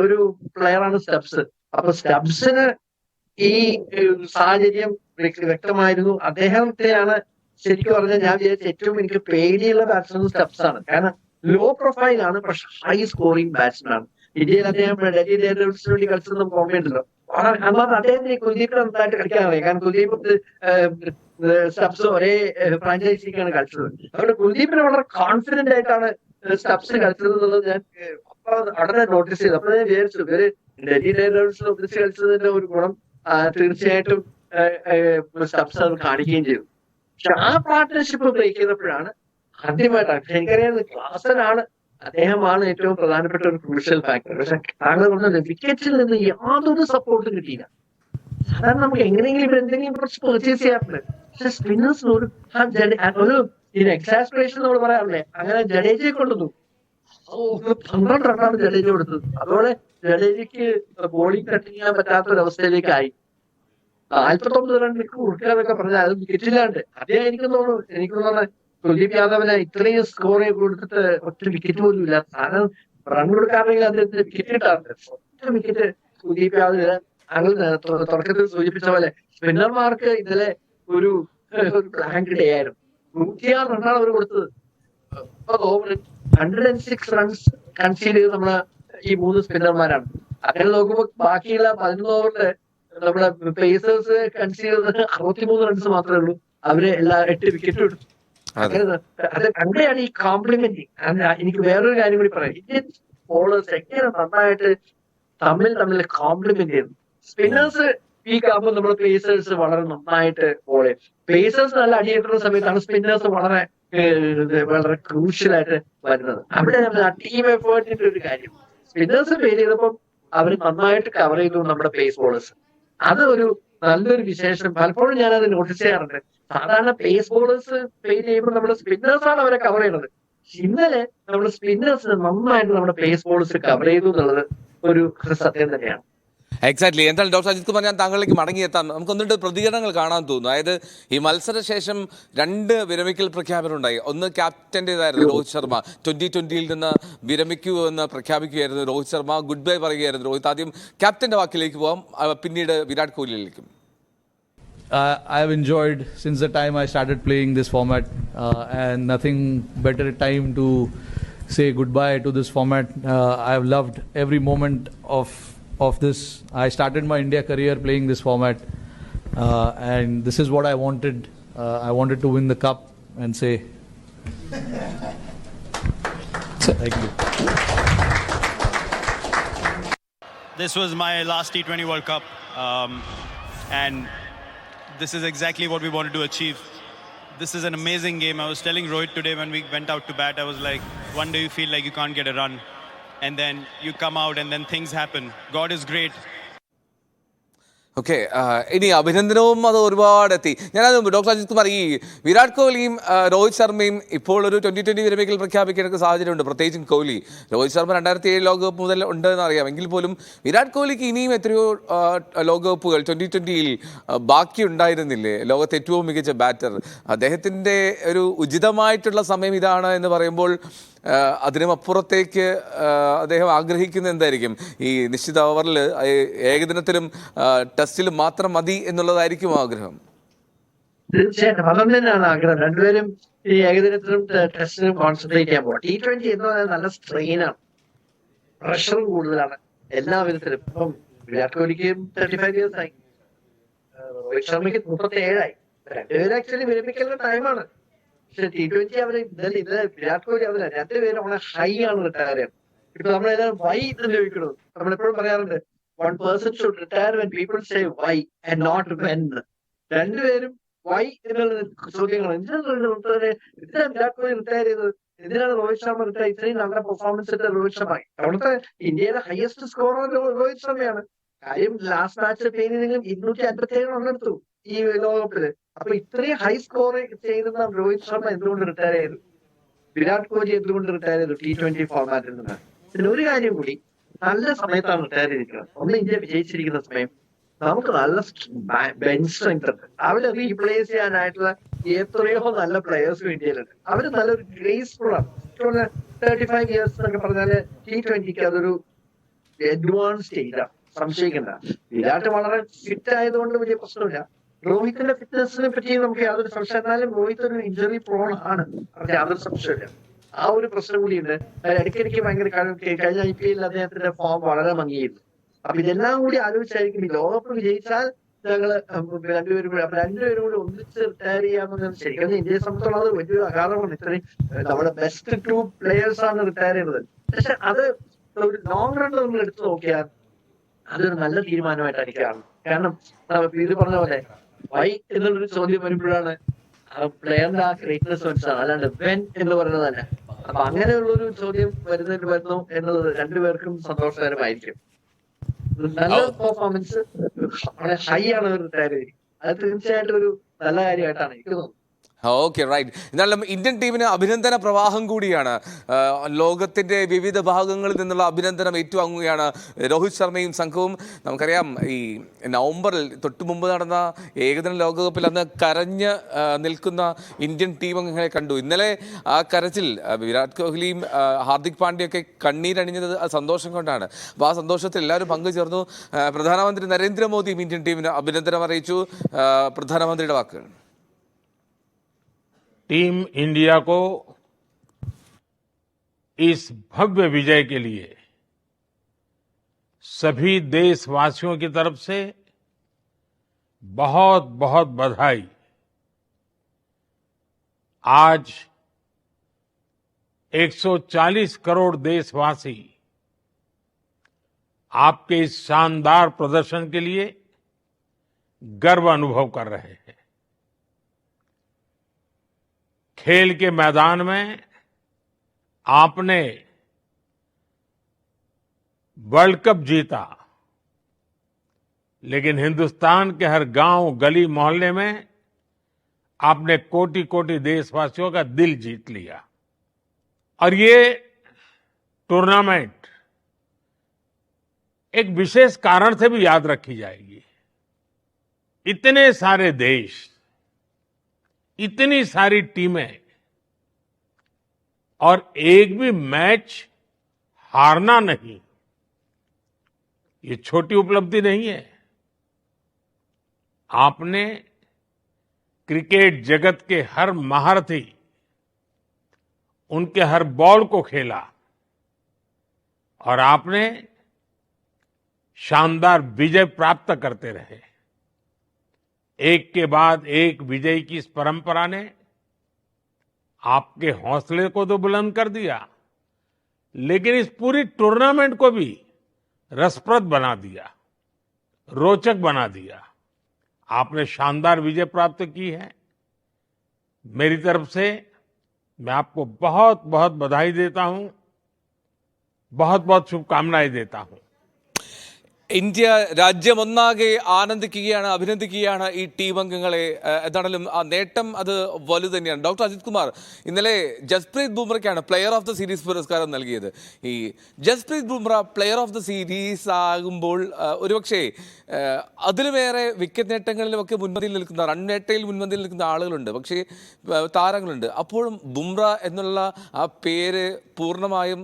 ഒരു പ്ലെയർ ആണ് സ്റ്റബ്സ്. അപ്പൊ സ്റ്റബ്സിന് ഈ സാഹചര്യം വ്യക്തമായിരുന്നു. അദ്ദേഹത്തെയാണ് ശരിക്കും പറഞ്ഞാൽ ഞാൻ വിചാരിച്ച ഏറ്റവും എനിക്ക് പേടിയുള്ള ബാറ്റ്സ്മാൻ സ്റ്റബ്സ് ആണ്. കാരണം ലോ പ്രൊഫൈൽ ആണ്, പക്ഷെ ഹൈ സ്കോറിംഗ് ബാറ്റ്സ്മാൻ ആണ്. ഇന്ത്യയിൽ അദ്ദേഹം ഡൽഹി ഡേർഡേവിൾസിന് വേണ്ടി കളിച്ചത് നമുക്ക് ഓർമ്മയുണ്ടല്ലോ. അദ്ദേഹത്തിന് കുൽദീപ് നന്നായിട്ട് കളിക്കാൻ അറിയാം. കാരണം കുൽദീപ് സ്റ്റബ്സ് ഒരേ ഫ്രാഞ്ചൈസിക്കാണ് കളിച്ചത്. അതുകൊണ്ട് കുൽദീപിനെ വളരെ കോൺഫിഡന്റ് ആയിട്ടാണ് സ്റ്റബ്സ് കളിച്ചത് എന്നുള്ളത് ഞാൻ ഉടനെ നോട്ടീസ് ചെയ്തു. അപ്പൊ ഞാൻ വിചാരിച്ചു ഇവര് ഡൽഹി ഡേർഡേവിൾസിൽ ഒന്നിച്ച് കളിച്ചതിന്റെ ഒരു ഗുണം തീർച്ചയായിട്ടും സ്റ്റബ്സ് അത് കാണിക്കുകയും ചെയ്തു. പക്ഷെ ആ പാർട്ട്ണർഷിപ്പ് ബ്രേക്ക് ചെയ്തപ്പോഴാണ് ആദ്യമായിട്ടാണ് എനിക്കറിയാവുന്നത് ക്ലാസനാണ് അദ്ദേഹമാണ് ഏറ്റവും പ്രധാനപ്പെട്ട ഒരു ക്രൂഷ്യൽ ഫാക്ടർ. പക്ഷെ താങ്കൾ പറഞ്ഞത് വിക്കറ്റിൽ നിന്ന് യാതൊരു സപ്പോർട്ടും കിട്ടിയില്ല. സാധാരണ നമുക്ക് എങ്ങനെയെങ്കിലും ഇവർ എന്തെങ്കിലും കുറച്ച് പെർച്ചേസ് ചെയ്യാറുണ്ട്. പക്ഷെ സ്പിന്നേഴ്സിന് ഒരു എക്സാസ്പിറേഷൻ നമ്മൾ പറയാറില്ലേ, അങ്ങനെ ജഡേജയെ കൊണ്ടുവന്നു. 12 റണ്ണാണ് ജഡേജ കൊടുത്തത്. അതോടെ ജഡേജയ്ക്ക് ബോളിംഗ് കട്ടിങ് ചെയ്യാൻ പറ്റാത്തൊരവസ്ഥയിലേക്കായി. 49 റണ്ണിലേക്ക് കൊടുക്കാന്നൊക്കെ പറഞ്ഞാൽ അത് വിക്കറ്റില്ലാണ്ട് അദ്ദേഹം എനിക്ക് തോന്നുന്നു കുൽദീപ് യാദവിനെ ഇത്രയും സ്കോർ കൊടുത്തിട്ട് ഒറ്റ വിക്കറ്റ് പോലും ഇല്ല. സാധനം റൺ കൊടുക്കാണെങ്കിൽ അദ്ദേഹത്തിന് വിക്കറ്റ് കിട്ടാറുണ്ട്. ഒറ്റ വിക്കറ്റ് കുൽദീപ് യാദവ് താങ്കൾ തുടക്കത്തിൽ സൂചിപ്പിച്ച പോലെ സ്പിന്നർമാർക്ക് ഇന്നലെ ഒരു ബ്ലാങ്ക് ഡേ ആയിരുന്നു. 106 റണ്ണാണ് അവർ കൊടുത്തത്. 106 റൺസ് കൺസീഡ് ചെയ്ത് നമ്മള് ഈ 3 സ്പിന്നർമാരാണ്. അങ്ങനെ നോക്കുമ്പോൾ ബാക്കിയുള്ള 11 ഓവറില് നമ്മുടെ പേസേഴ്സ് കൺസീഡ് ചെയ്തത് 63 റൺസ് മാത്രമേ ഉള്ളൂ. അവര് 8 വിക്കറ്റ് എടുത്തു. അത് അങ്ങനെയാണ് ഈ കോംപ്ലിമെന്റിങ്. എനിക്ക് വേറൊരു കാര്യം കൂടി പറയാം. ഇന്ത്യൻ ബോളേഴ്സ് എങ്ങനെ നന്നായിട്ട് തമ്മിൽ കോംപ്ലിമെന്റ് ചെയ്യുന്നു. സ്പിന്നേഴ്സ് വീക്ക് ആകുമ്പോൾ നമ്മുടെ പേസേഴ്സ് വളരെ നന്നായിട്ട് ബോൾ ചെയ്യും. പേസേഴ്സ് നല്ല അടിയേറ്റുന്ന സമയത്താണ് സ്പിന്നേഴ്സ് വളരെ ക്രൂഷ്യലായിട്ട് വരുന്നത്. അവിടെ ആ ടീം എഫേർട്ടിന്റെ ഒരു കാര്യം സ്പിന്നേഴ്സ് ഫെയിൽ ചെയ്തപ്പോൾ അവർ നന്നായിട്ട് കവർ ചെയ്തു നമ്മുടെ പേസ് ബോളേഴ്സ്. അത് ഒരു നല്ലൊരു വിശേഷം. പലപ്പോഴും ഞാനത് നോട്ടീസ് ചെയ്യാറുണ്ട്. സാധാരണ പേസ് ബോളേഴ്സ് ഫെയിൽ ചെയ്യുമ്പോൾ നമ്മുടെ സ്പിന്നേഴ്സാണ് അവരെ കവർ ചെയ്യുന്നത്. ഇന്നലെ നമ്മുടെ സ്പിന്നേഴ്സ് നന്നായിട്ട് നമ്മുടെ പേസ് ബോൾസ് കവർ ചെയ്തു എന്നുള്ളത് ഒരു സത്യം തന്നെയാണ്. എക്സാക്ട്ലി. എന്തായാലും ഡോക്ടർ അജിത് കുമാർ, ഞാൻ താങ്കളിലേക്ക് മടങ്ങിയെത്താം. നമുക്ക് ഒന്നിട്ട് പ്രതികരണങ്ങൾ കാണാൻ തോന്നുന്നു. അതായത് ഈ മത്സരശേഷം 2 വിരമിക്കൽ പ്രഖ്യാപനം ഉണ്ടായി. ഒന്ന് ക്യാപ്റ്റന്റേതായിരുന്നു രോഹിത് ശർമ്മ, 2020-ൽ നിന്ന് വിരമിക്കൂ എന്ന് പ്രഖ്യാപിക്കുകയായിരുന്നു രോഹിത് ശർമ്മ. ഗുഡ് ബൈ പറയുകയായിരുന്നു രോഹിത്. ആദ്യം ക്യാപ്റ്റന്റെ വാക്കിലേക്ക് പോവാം, പിന്നീട് Virat കോഹ്ലിയിലേക്കും. I've enjoyed since the time I started playing this format, and nothing better time to say goodbye to this format. I've loved every moment of this. I started my India career playing this format, and this is what I wanted. I wanted to win the cup and say thank you. This was my last T20 World Cup, and this is exactly what we wanted to achieve. This is an amazing game. I was telling Rohit today when we went out to bat, I was like, one day you feel like you can't get a run, and then you come out and then things happen. God is great. Okay, ഇനി അഭിനന്ദനവും അത് ഒരുപാട് എത്തി. ഞാനത് doctor Ajith Kumar, ഈ വിരാട് കോഹ്ലിയും രോഹിത് ശർമ്മയും ഇപ്പോൾ ഒരു 2020 വിരമിക്കൽ പ്രഖ്യാപിക്കേണ്ട സാഹചര്യമുണ്ട്. പ്രത്യേകിച്ചും കോഹ്ലി. രോഹിത് ശർമ്മ 2007 ലോകകപ്പ് മുതൽ ഉണ്ടെന്ന് അറിയാം. എങ്കിൽ പോലും വിരാട് കോഹ്ലിക്ക് ഇനിയും എത്രയോ ലോകകപ്പുകൾ 2020-ൽ ബാക്കി ഉണ്ടായിരുന്നില്ലേ? ലോകത്തെ ഏറ്റവും മികച്ച ബാറ്റർ. അദ്ദേഹത്തിൻ്റെ ഒരു ഉചിതമായിട്ടുള്ള സമയം ഇതാണ് എന്ന് പറയുമ്പോൾ അതിനും അപ്പുറത്തേക്ക് അദ്ദേഹം ആഗ്രഹിക്കുന്നത് എന്തായിരിക്കും? ഈ നിശ്ചിത ഓവറിൽ ഏകദിനത്തിലും ടെസ്റ്റിലും മാത്രം മതി എന്നുള്ളതായിരിക്കും ആഗ്രഹം. തീർച്ചയായിട്ടും അതും തന്നെയാണ് ആഗ്രഹം. രണ്ടുപേരും ഈ ഏകദിനത്തിലും ടെസ്റ്റിലും കോൺസെൻട്രേറ്റ് ചെയ്യാൻ പോകാം. T20 എന്ന് പറഞ്ഞാൽ നല്ല സ്ട്രെയിനാണ്, പ്രഷറും കൂടുതലാണ് എല്ലാ വിധത്തിലും. ഇപ്പം വിരാട് കോഹ്ലിക്ക് 35 years ആയി, രോഹിത് ശർമ്മയ്ക്ക് 37 ആയി. രണ്ടുപേരും ആക്ച്വലി വിരമിക്കുന്ന ടൈമാണ്. പക്ഷെ T20 അവര് ഇന്നലെ വിരാട് കോഹ്ലി അവര് രണ്ടുപേരും നമ്മളെ ഹൈ ആണ് റിട്ടയർ ചെയ്യുന്നത്. ഇപ്പൊ നമ്മളെല്ലാം വൈ എന്ന് ചോദിക്കുന്നത്. നമ്മളെപ്പോഴും പറയാറുണ്ട്, one person should retire when people say why and not when. രണ്ടുപേരും വൈ എന്നുള്ള ചോദ്യങ്ങളാണ്. എന്തിനാണ് വിരാട് കോഹ്ലി റിട്ടയർ ചെയ്തത്? എന്തിനാണ് രോഹിത് ശർമ്മ റിട്ടയർ? ഇത്രയും നല്ല പെർഫോമൻസ് ഇട്ട രോഹിത് ശർമ്മ, അവിടുത്തെ ഇന്ത്യയുടെ ഹയസ്റ്റ് സ്കോറർ രോഹിത് ശർമ്മയാണ്. കാര്യം ലാസ്റ്റ് മാച്ച് ട്രെയിനിങ്ങിലും 257 റൺ എടുത്തു ഈ ലോകകപ്പില്. അപ്പൊ ഇത്രയും ഹൈ സ്കോർ ചെയ്യുന്ന രോഹിത് ശർമ്മ എന്തുകൊണ്ട് റിട്ടയർ ചെയ്തു? വിരാട് കോഹ്ലി എന്തുകൊണ്ട് റിട്ടയർ ചെയ്തു T20 ഫോർമാറ്റിൽ നിന്ന്? പിന്നെ ഒരു കാര്യം കൂടി, നല്ല സമയത്താണ് റിട്ടയർ ചെയ്തിരിക്കുന്നത്. ഒന്ന്, ഇന്ത്യ വിജയിച്ചിരിക്കുന്ന സമയം. നമുക്ക് നല്ല ബെഞ്ച് സ്ട്രെങ്ത് ഉണ്ട്. അവരെ റീപ്ലേസ് ചെയ്യാനായിട്ടുള്ള എത്രയോ നല്ല പ്ലെയേഴ്സും ഇന്ത്യയിലുണ്ട്. അവര് നല്ലൊരു ഗ്രേസ്ഫുൾ ആണ്. 35 years എന്നൊക്കെ പറഞ്ഞാല് T20ക്ക് അതൊരു അഡ്വാൻസ് സ്റ്റേജാണ്, സംശയിക്കണ്ട. വിരാട് വളരെ ഫിറ്റ് ആയതുകൊണ്ട് വലിയ പ്രശ്നമില്ല. രോഹിത്തിന്റെ ഫിറ്റ്നസിനെ പറ്റി നമുക്ക് യാതൊരു സംശയം. എന്നാലും രോഹിത് ഒരു ഇഞ്ചറി പ്രോൺ ആണ്, അതിന് യാതൊരു സംശയമില്ല. ആ ഒരു പ്രശ്നം കൂടിയുണ്ട്. ഇടയ്ക്കിടയ്ക്ക് ഭയങ്കര കഴിഞ്ഞ IPL അദ്ദേഹത്തിന്റെ ഫോം വളരെ മങ്ങിയിരുന്നു. അപ്പൊ ഇതെല്ലാം കൂടി ആലോചിച്ചായിരിക്കും ഈ ലോകകപ്പ് വിജയിച്ചാൽ ഞങ്ങള് രണ്ടുപേരും കൂടി ഒന്നിച്ച് റിട്ടയർ ചെയ്യാമെന്ന്. ശരിക്കും ഇന്ത്യയെ സംബന്ധിച്ചോളം അത് വലിയൊരു അകാരണമാണ്. ഇത്രയും നമ്മുടെ ബെസ്റ്റ് 2 players ആണ് റിട്ടയർ ചെയ്തത്. പക്ഷെ അത് ഒരു ലോങ് റൺ നമ്മൾ എടുത്തു നോക്കിയാൽ അതൊരു നല്ല തീരുമാനമായിട്ടാണ് എനിക്ക് കാണുന്നത്. കാരണം ഇത് പറഞ്ഞ പോലെ വൈ എന്നുള്ളൊരു ചോദ്യം വരുമ്പോഴാണ് പ്ലെയറിന്റെ ആ ഗ്രേറ്റ്നെസ് മനസ്സിലാണ്, അല്ലാണ്ട് വെൻ എന്ന് പറയുന്നതല്ല. അപ്പൊ അങ്ങനെയുള്ളൊരു ചോദ്യം വരുന്നു എന്നുള്ളത് രണ്ടുപേർക്കും സന്തോഷകരമായിരിക്കും. നല്ല പെർഫോമൻസ്, ഹൈ ആണ് റിട്ടയർ ചെയ്തിരിക്കുന്നത്. അത് തീർച്ചയായിട്ടും ഒരു നല്ല കാര്യമായിട്ടാണ് എനിക്ക് തോന്നുന്നത്. Okay, right. എന്നാലും ഇന്ത്യൻ ടീമിന് അഭിനന്ദന പ്രവാഹം കൂടിയാണ്. ലോകത്തിൻ്റെ വിവിധ ഭാഗങ്ങളിൽ നിന്നുള്ള അഭിനന്ദനം ഏറ്റുവാങ്ങുകയാണ് രോഹിത് ശർമ്മയും സംഘവും. നമുക്കറിയാം, ഈ നവംബറിൽ തൊട്ടു മുമ്പ് നടന്ന ഏകദിന ലോകകപ്പിൽ അന്ന് കരഞ്ഞ് നിൽക്കുന്ന ഇന്ത്യൻ ടീം അംഗങ്ങളെ കണ്ടു. ഇന്നലെ ആ കരച്ചിൽ വിരാട് കോഹ്ലിയും ഹാർദിക് പാണ്ഡ്യയൊക്കെ കണ്ണീരണിഞ്ഞത് സന്തോഷം കൊണ്ടാണ്. അപ്പോൾ ആ സന്തോഷത്തിൽ എല്ലാവരും പങ്കുചേർന്നു. പ്രധാനമന്ത്രി നരേന്ദ്രമോദിയും ഇന്ത്യൻ ടീമിന് അഭിനന്ദനം അറിയിച്ചു. പ്രധാനമന്ത്രിയുടെ വാക്കുകൾ. टीम इंडिया को इस भव्य विजय के लिए सभी देशवासियों की तरफ से बहुत बहुत बधाई। आज 140 करोड़ देशवासी आपके इस शानदार प्रदर्शन के लिए गर्व अनुभव कर रहे हैं। खेल के मैदान में आपने वर्ल्ड कप जीता, लेकिन हिंदुस्तान के हर गांव, गली, मोहल्ले में आपने कोटि कोटि देशवासियों का दिल जीत लिया। और ये टूर्नामेंट एक विशेष कारण से भी याद रखी जाएगी। इतने सारे देश, इतनी सारी टीमें और एक भी मैच हारना नहीं, ये छोटी उपलब्धि नहीं है। आपने क्रिकेट जगत के हर महारथी, उनके हर बॉल को खेला और आपने शानदार विजय प्राप्त करते रहे। एक के बाद एक विजय की इस परंपरा ने आपके हौसले को तो बुलंद कर दिया, लेकिन इस पूरी टूर्नामेंट को भी रसप्रद बना दिया, रोचक बना दिया। आपने शानदार विजय प्राप्त की है। मेरी तरफ से मैं आपको बहुत बहुत बधाई देता हूं, बहुत बहुत शुभकामनाएं देता हूं। ഇന്ത്യ രാജ്യമൊന്നാകെ ആനന്ദിക്കുകയാണ്, അഭിനന്ദിക്കുകയാണ് ഈ ടീം അംഗങ്ങളെ. എന്താണെങ്കിലും ആ നേട്ടം അത് വലുത് തന്നെയാണ്. ഡോക്ടർ അജിത് കുമാർ, ഇന്നലെ ജസ്പ്രീത് ബുംറയ്ക്കാണ് പ്ലെയർ ഓഫ് ദ സീരീസ് പുരസ്കാരം നൽകിയത്. ഈ Jasprit Bumrah player of the series ആകുമ്പോൾ ഒരുപക്ഷെ അതിലുമേറെ വിക്കറ്റ് നേട്ടങ്ങളിലുമൊക്കെ മുൻപന്തിയിൽ നിൽക്കുന്ന, റൺ നേട്ടയിൽ മുൻപന്തിയിൽ നിൽക്കുന്ന ആളുകളുണ്ട്, പക്ഷേ താരങ്ങളുണ്ട്. അപ്പോഴും ബുംറ എന്നുള്ള ആ പേര് പൂർണ്ണമായും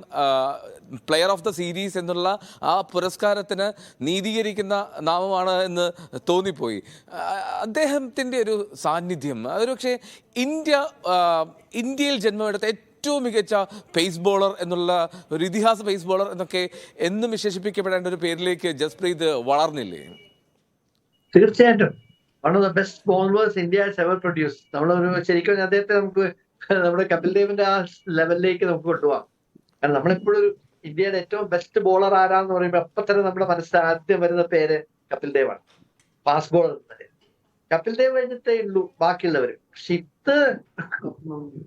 പ്ലെയർ ഓഫ് ദ സീരീസ് എന്നുള്ള ആ പുരസ്കാരത്തിന് നീതീകരിക്കുന്ന നാമമാണ് എന്ന് തോന്നിപ്പോയി. അദ്ദേഹത്തിൻ്റെ ഒരു സാന്നിധ്യം ഒരുപക്ഷെ ഇന്ത്യയിൽ ജന്മമെടുത്ത ഏറ്റവും മികച്ച പേസ് ബോളർ എന്നുള്ള ഒരു ഇതിഹാസ പേസ് ബോളർ എന്നൊക്കെ എന്നും വിശേഷിപ്പിക്കപ്പെടേണ്ട ഒരു പേരിലേക്ക് ജസ്പ്രീത് വളർന്നില്ലേ? തീർച്ചയായിട്ടും one of the best bowlers India has ever produce. നമ്മളൊരു ശരിക്കും അദ്ദേഹത്തെ നമുക്ക് നമ്മുടെ കപിൽ ദേവിന്റെ ആ ലെവലിലേക്ക് നമുക്ക് കൊണ്ടുപോകാം. കാരണം നമ്മളെപ്പോഴും ഇന്ത്യയുടെ ഏറ്റവും ബെസ്റ്റ് ബോളർ ആരാന്ന് പറയുമ്പോൾ അപ്പൊ തന്നെ നമ്മുടെ മനസ്സിൽ ആദ്യം വരുന്ന പേര് കപിൽ ദേവാണ്. ഫാസ്റ്റ് ബോളർ കപിൽ ദേവ് കഴിഞ്ഞിട്ടേ ഉള്ളൂ ബാക്കിയുള്ളവർ. പക്ഷെ ഇത്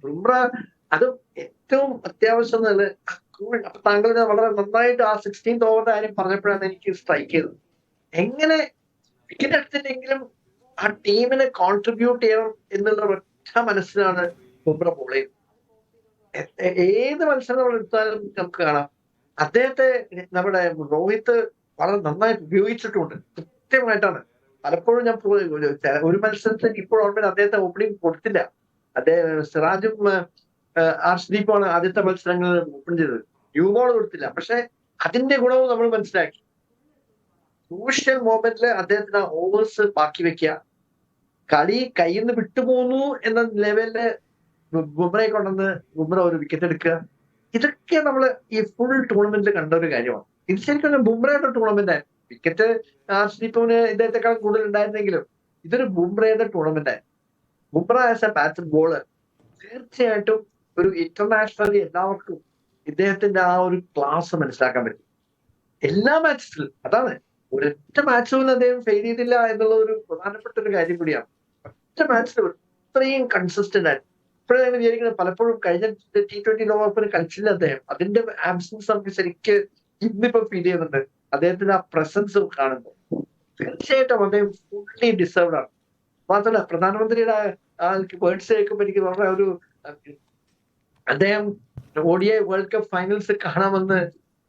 ബുംറ അതും ഏറ്റവും അത്യാവശ്യം നല്ല. അപ്പൊ താങ്കൾ വളരെ നന്നായിട്ട് ആ 16th ഓവറിന്റെ കാര്യം പറഞ്ഞപ്പോഴാണ് എനിക്ക് സ്ട്രൈക്ക് ചെയ്തത്. എങ്ങനെ വിക്കറ്റ് എടുത്തിട്ടെങ്കിലും ആ ടീമിനെ കോൺട്രിബ്യൂട്ട് ചെയ്യണം എന്നുള്ള ഒറ്റ മനസ്സിലാണ് ബുംറ ബോൾ ചെയ്യുന്നത്. ഏത് മത്സരം നമ്മൾ എടുത്താലും നമുക്ക് കാണാം അദ്ദേഹത്തെ നമ്മുടെ രോഹിത് വളരെ നന്നായിട്ട് ഉപയോഗിച്ചിട്ടുണ്ട്. കൃത്യമായിട്ടാണ്. പലപ്പോഴും ഞാൻ ഒരു മത്സരത്തിൽ ഇപ്പോൾ ഓൾറെഡി അദ്ദേഹത്തെ ഓപ്പണിംഗ് കൊടുത്തില്ല. അദ്ദേഹം സിറാജും ആർഷ്ദീപുമാണ് ആദ്യത്തെ മത്സരങ്ങൾ ഓപ്പൺ ചെയ്തത്. ന്യൂ ബോൾ കൊടുത്തില്ല. പക്ഷെ അതിന്റെ ഗുണവും നമ്മൾ മനസ്സിലാക്കി. ക്രൂഷ്യൽ മൊമെന്റില് അദ്ദേഹത്തിന് ഓവേഴ്സ് ബാക്കി വെക്കുക, കളി കയ്യിൽ നിന്ന് വിട്ടുപോകുന്നു എന്ന ലെവലില് ബുംറയെ കൊണ്ടുവന്ന് ബുംറ ഒരു വിക്കറ്റ് എടുക്കുക. ഇതൊക്കെ നമ്മൾ ഈ ഫുൾ ടൂർണമെന്റിൽ കണ്ട ഒരു കാര്യമാണ്. ഇത് ശരിക്കും ബുംറയുടെ ടൂർണമെന്റ് ആയിരുന്നു. വിക്കറ്റ് ആർഷ്ദീപിന് ഇദ്ദേഹത്തെക്കാൾ കൂടുതൽ ഉണ്ടായിരുന്നെങ്കിലും ഇതൊരു ബുംറയുടെ ടൂർണമെന്റ് ആയിരുന്നു. Bumrah as A batter bowler തീർച്ചയായിട്ടും ഒരു ഇന്റർനാഷണലി എല്ലാവർക്കും ഇദ്ദേഹത്തിന്റെ ആ ഒരു ക്ലാസ് മനസ്സിലാക്കാൻ പറ്റും. എല്ലാ മാച്ചിലും അതാണ്. ഒരൊറ്റ മാച്ച് പോലും അദ്ദേഹം ഫെയിൽ ചെയ്തില്ല എന്നുള്ള ഒരു പ്രധാനപ്പെട്ട ഒരു കാര്യം കൂടിയാണ്. ഒറ്റ മാച്ചിൽ ഇത്രയും കൺസിസ്റ്റന്റ് ആയിട്ട് ഇപ്പോഴാണ് വിചാരിക്കുന്നത്. പലപ്പോഴും കഴിഞ്ഞ T20 ലോകകപ്പിന് കളിച്ചില്ല അദ്ദേഹം. അതിന്റെ ആബ്സൻസ് നമുക്ക് ശരിക്ക് ഇന്നിപ്പോ ഫീൽ ചെയ്യുന്നുണ്ട്. അദ്ദേഹത്തിന്റെ ആ പ്രസൻസ് കാണുമ്പോൾ തീർച്ചയായിട്ടും അദ്ദേഹം ഫുള്ളി ഡിസേർവ്ഡ് ആണ്. മാത്രമല്ല പ്രധാനമന്ത്രിയുടെ വേർഡ്സ് കേൾക്കുമ്പോൾ എനിക്ക് വളരെ ഒരു അദ്ദേഹം ODI വേൾഡ് കപ്പ് ഫൈനൽസ് കാണാമെന്ന്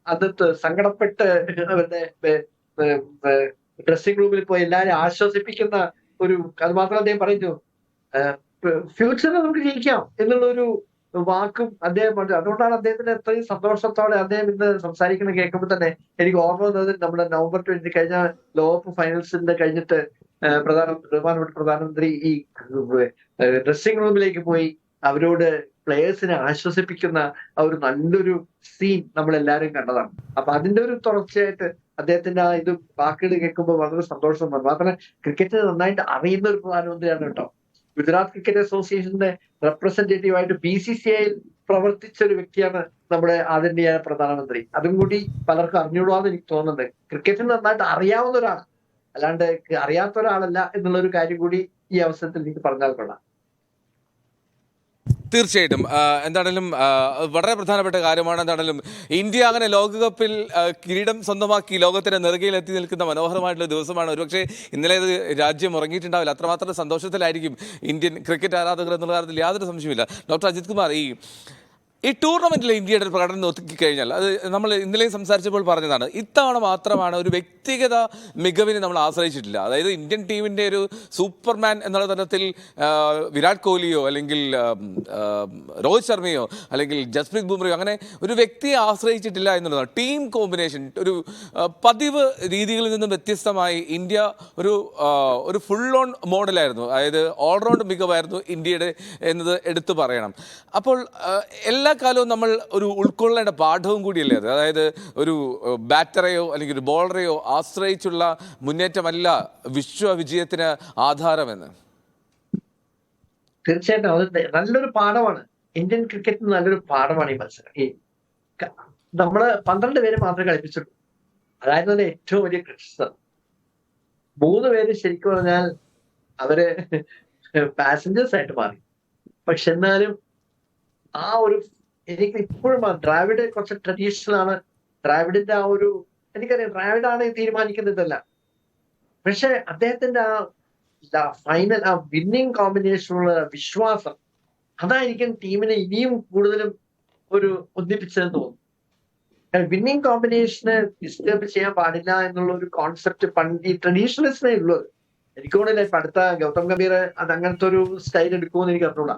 അത് സങ്കടപ്പെട്ട് അവരുടെ ഡ്രസ്സിംഗ് റൂമിൽ പോയി എല്ലാവരും ആശ്വസിപ്പിക്കുന്ന ഒരു അത് മാത്രം അദ്ദേഹം പറയുന്നു. ഫ്യൂച്ചറിൽ നമുക്ക് ജയിക്കാം എന്നുള്ള ഒരു വാക്കും അദ്ദേഹം പറഞ്ഞു. അതുകൊണ്ടാണ് അദ്ദേഹത്തിന് എത്രയും സന്തോഷത്തോടെ അദ്ദേഹം ഇന്ന് സംസാരിക്കുന്നത് കേൾക്കുമ്പോൾ തന്നെ എനിക്ക് ഓർമ്മ വന്നത് നമ്മുടെ November 20 കഴിഞ്ഞ ലോകകപ്പ് ഫൈനൽസിന്റെ കഴിഞ്ഞിട്ട് പ്രധാനമന്ത്രി ഈ ഡ്രസ്സിംഗ് റൂമിലേക്ക് പോയി അവരോട് പ്ലേയേഴ്സിനെ ആശ്വസിപ്പിക്കുന്ന ആ ഒരു നല്ലൊരു സീൻ നമ്മൾ എല്ലാവരും കണ്ടതാണ്. അപ്പൊ അതിന്റെ ഒരു തുടർച്ചയായിട്ട് അദ്ദേഹത്തിന്റെ ആ ഇത് വാക്കുകൾ കേൾക്കുമ്പോൾ വളരെ സന്തോഷം വന്നു. മാത്രമല്ല ക്രിക്കറ്റ് നന്നായിട്ട് അറിയുന്ന ഒരു പ്രധാനമന്ത്രിയാണ് കേട്ടോ. ഗുജറാത്ത് ക്രിക്കറ്റ് അസോസിയേഷന്റെ റെപ്രസെന്റേറ്റീവ് ആയിട്ട് BCCI പ്രവർത്തിച്ച ഒരു വ്യക്തിയാണ് നമ്മുടെ ആദരണീയ പ്രധാനമന്ത്രി. അതും കൂടി പലർക്കും അറിഞ്ഞുകൂടാന്ന് എനിക്ക് തോന്നുന്നുണ്ട്. ക്രിക്കറ്റിന് നന്നായിട്ട് അറിയാവുന്ന ഒരാൾ, അല്ലാണ്ട് അറിയാത്ത ഒരാളല്ല എന്നുള്ളൊരു കാര്യം കൂടി ഈ അവസരത്തിൽ എനിക്ക് പറഞ്ഞാൽ കൊള്ളാം. തീർച്ചയായിട്ടും എന്താണെങ്കിലും വളരെ പ്രധാനപ്പെട്ട കാര്യമാണ്. എന്താണെങ്കിലും ഇന്ത്യ അങ്ങനെ ലോകകപ്പിൽ കിരീടം സ്വന്തമാക്കി ലോകത്തിന്റെ നെറുകയിൽ എത്തി നിൽക്കുന്ന മനോഹരമായിട്ടുള്ള ദിവസമാണ്. ഒരുപക്ഷെ ഇന്നലെ രാജ്യം ഉറങ്ങിയിട്ടുണ്ടാവില്ല, അത്രമാത്രം സന്തോഷത്തിലായിരിക്കും ഇന്ത്യൻ ക്രിക്കറ്റ് ആരാധകർ എന്നുള്ള കാര്യത്തിൽ യാതൊരു സംശയമില്ല. ഡോക്ടർ അജിത് കുമാർ, ഈ ഈ ടൂർണമെന്റിൽ ഇന്ത്യയുടെ ഒരു പ്രകടനം നോക്കിക്കഴിഞ്ഞാൽ അത് നമ്മൾ ഇന്നലെയും സംസാരിച്ചപ്പോൾ പറഞ്ഞതാണ്, ഇത്തവണ മാത്രമാണ് ഒരു വ്യക്തിഗത മികവിനെ നമ്മൾ ആശ്രയിച്ചിട്ടില്ല. അതായത് ഇന്ത്യൻ ടീമിന്റെ ഒരു സൂപ്പർമാൻ എന്നുള്ള തരത്തിൽ വിരാട് കോഹ്ലിയോ അല്ലെങ്കിൽ രോഹിത് ശർമ്മയോ അല്ലെങ്കിൽ ജസ്പ്രീത് ബുംറയോ അങ്ങനെ ഒരു വ്യക്തിയെ ആശ്രയിച്ചിട്ടില്ല എന്നുള്ളതാണ്. ടീം കോമ്പിനേഷൻ ഒരു പതിവ് രീതികളിൽ നിന്നും വ്യത്യസ്തമായി ഇന്ത്യ ഒരു ഫുൾ ഓൺ മോഡലായിരുന്നു. അതായത് ഓൾറൗണ്ട് മികവായിരുന്നു ഇന്ത്യയുടെ എന്നത് എടുത്തു പറയണം. അപ്പോൾ എല്ലാ കാലവും നമ്മൾ ഒരു ഉൾക്കൊള്ളേണ്ട പാഠവും കൂടിയല്ലേ അത്. അതായത് ഒരു ബാറ്ററെയോ അല്ലെങ്കിൽ ഒരു ബോളറെയോ ആശ്രയിച്ചുള്ള മുന്നേറ്റമല്ല വിശ്വവിജയത്തിന് ആധാരമെന്ന്. തീർച്ചയായിട്ടും അത് നല്ലൊരു പാഠമാണ്. ഇന്ത്യൻ ക്രിക്കറ്റിന് നല്ലൊരു പാഠമാണ് ഈ മത്സരം. നമ്മള് 12 പേര് മാത്രമേ കളിപ്പിച്ചുള്ളൂ. അതായിരുന്നു ഏറ്റവും വലിയ ക്രിറ്റിസിസം. 3 പേര് ശരിക്കും പറഞ്ഞാൽ അവര് പാസഞ്ചേഴ്സ് ആയിട്ട് മാറി. പക്ഷെ എന്നാലും ആ ഒരു എനിക്ക് ഇപ്പോഴും ദ്രാവിഡ് കുറച്ച് ട്രഡീഷണൽ ആണ്. ദ്രാവിഡിന്റെ ആ ഒരു എനിക്കറിയാം, ദ്രാവിഡാണ് തീരുമാനിക്കുന്നതല്ല. പക്ഷെ അദ്ദേഹത്തിന്റെ ആ ഫൈനൽ ആ വിന്നിങ് കോമ്പിനേഷനുള്ള വിശ്വാസം അതായിരിക്കും ടീമിനെ ഇനിയും കൂടുതലും ഒരു ഒന്നിപ്പിച്ചതെന്ന് തോന്നുന്നു. വിന്നിങ് കോമ്പിനേഷന് ഡിസ്റ്റർബ് ചെയ്യാൻ പാടില്ല എന്നുള്ള ഒരു കോൺസെപ്റ്റ് പണ്ട് ഈ ട്രഡീഷണലിസ്റ്റിനെ ഉള്ളത്. എനിക്ക് തോന്നുന്നില്ല ഇപ്പൊ അടുത്ത ഗൗതം ഗംഭീർ അത് അങ്ങനത്തെ ഒരു സ്റ്റൈൽ എടുക്കുമെന്ന് എനിക്ക് അറിഞ്ഞൂടാ.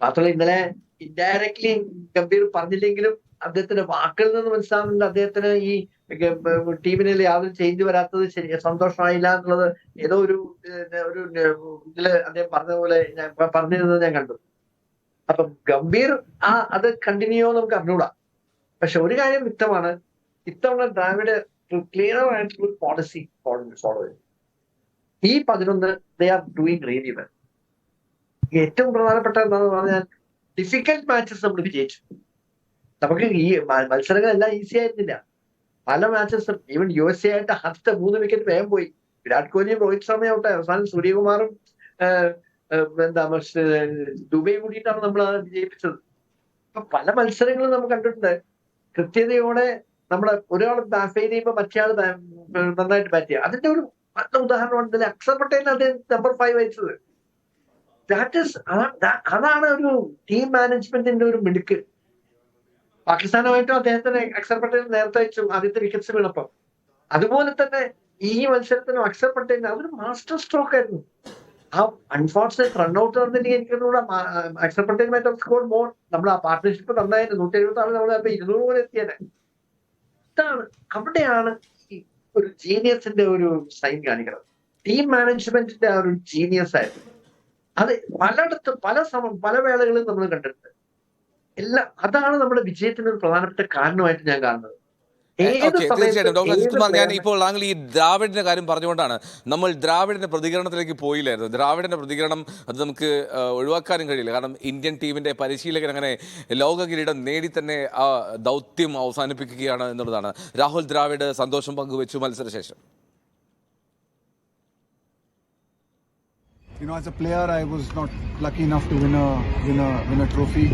മാത്രമല്ല ഇന്നലെ ഇൻഡയറക്ട്ലി ഗംഭീർ പറഞ്ഞില്ലെങ്കിലും അദ്ദേഹത്തിന്റെ വാക്കുകളിൽ നിന്ന് മനസ്സിലാവുന്നുണ്ട് അദ്ദേഹത്തിന് ഈ ടീമിനിൽ യാതൊരു ചേഞ്ച് വരാത്തത് ശരി സന്തോഷമായില്ല എന്നുള്ളത് ഏതോ ഒരു ഇതില് അദ്ദേഹം പറഞ്ഞ പോലെ ഞാൻ പറഞ്ഞിരുന്നത് ഞാൻ കണ്ടു. അപ്പം ഗംഭീർ അത് കണ്ടിന്യൂ നമുക്ക് അറിഞ്ഞൂടാ. പക്ഷെ ഒരു കാര്യം വ്യക്തമാണ്, ഇത്തവണ ദ്രാവിഡ് ക്ലിയർ ആയിട്ടുള്ള പോളിസി ഫോളോ ചെയ്തു. ഈ 11 they are doing really well. ഏറ്റവും പ്രധാനപ്പെട്ട എന്താണെന്ന് പറഞ്ഞാൽ ഡിഫിക്കൽട്ട് മാച്ചസ് നമ്മൾ വിജയിച്ചു. നമുക്ക് ഈ മത്സരങ്ങളെല്ലാം ഈസി ആയിരുന്നില്ല. പല മാച്ചസും ഈവൻ USA ആയിട്ട് ആദ്യത്തെ 3 വിക്കറ്റ് വേഗം പോയി. വിരാട് കോഹ്ലിയും രോഹിത് ശർമ്മയും ഔട്ടായി. അവസാനം സൂര്യകുമാറും ദുബൈയും കൂടിയിട്ടാണ് നമ്മൾ വിജയിപ്പിച്ചത്. അപ്പൊ പല മത്സരങ്ങളും നമ്മൾ കണ്ടിട്ടുണ്ട്. കൃത്യതയോടെ നമ്മുടെ ഒരാൾ ഫെയിൽ ചെയ്യുമ്പോൾ മറ്റേ ആൾ നന്നായിട്ട് ബാറ്റ് ചെയ്യുക. അതിന്റെ ഒരു നല്ല ഉദാഹരണമാണ് അക്ഷർ പട്ടേലിന് അദ്ദേഹം നമ്പർ 5 വഹിച്ചത്. അതാണ് ഒരു ടീം മാനേജ്മെന്റിന്റെ ഒരു മിടുക്ക്. പാകിസ്ഥാനുമായിട്ടും അദ്ദേഹത്തിന് അക്ഷർ പട്ടേൽ നേരത്തെ അയച്ചു ആദ്യത്തെ വിക്കറ്റ്സ് വീണപ്പം. അതുപോലെ തന്നെ ഈ മത്സരത്തിനും അക്ഷർ പട്ടേലിന് അതൊരു മാസ്റ്റർ സ്ട്രോക്ക് ആയിരുന്നു. ആ അൺഫോർച്ചുനേറ്റ് റൺഔട്ട് നടന്നില്ലെങ്കിൽ എനിക്കൊന്നുകൂടെ Axar Patel might have scored more. നമ്മൾ ആ പാർട്ട്ണർഷിപ്പ് നന്നായിരുന്നു. 176 നമ്മൾ 200 പോലെ എത്തിയത്. ഇതാണ് അവിടെയാണ് ഈ ഒരു ജീനിയസിന്റെ ഒരു സൈൻ കാണിക്കുന്നത്. ടീം മാനേജ്മെന്റിന്റെ ആ ഒരു ജീനിയസ് ആയിരുന്നു. അത് പലയിടത്തും പല വേളകളിലും നമ്മൾ കണ്ടിട്ടുണ്ട്. അതാണ് നമ്മുടെ വിജയത്തിന് ഒരു പ്രധാനപ്പെട്ട കാരണമായിട്ട് ഞാൻ കാണുന്നത്. തീർച്ചയായിട്ടും ഡോക്ടർ അജിത് കുമാർ, ഞാൻ ഇപ്പോൾ താങ്കൾ ഈ ദ്രാവിഡിന്റെ കാര്യം പറഞ്ഞുകൊണ്ടാണ് നമ്മൾ ദ്രാവിഡിന്റെ പ്രതികരണത്തിലേക്ക് പോയില്ലായിരുന്നു. ദ്രാവിഡിന്റെ പ്രതികരണം അത് നമുക്ക് ഒഴിവാക്കാനും കഴിയില്ല. കാരണം ഇന്ത്യൻ ടീമിന്റെ പരിശീലകൻ അങ്ങനെ ലോക കിരീടം നേടി തന്നെ ആ ദൗത്യം അവസാനിപ്പിക്കുകയാണ് എന്നുള്ളതാണ്. രാഹുൽ ദ്രാവിഡ് സന്തോഷം പങ്കുവെച്ചു മത്സരശേഷം. You know, as a player, I was not lucky enough to win a trophy,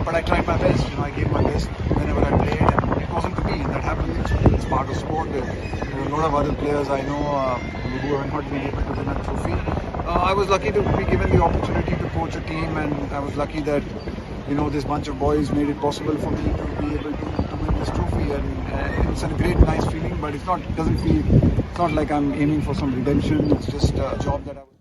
but I tried my best. You know, I gave my best whenever I played, and it wasn't to be. That happens. It's part of sport. There are a lot of other players I know who have not been able to win a trophy. I was lucky to be given the opportunity to coach a team, and I was lucky that this bunch of boys made it possible for me to be able to win this trophy, and it's a great, nice feeling. But it's not like I'm aiming for some redemption. It's just a job that I was.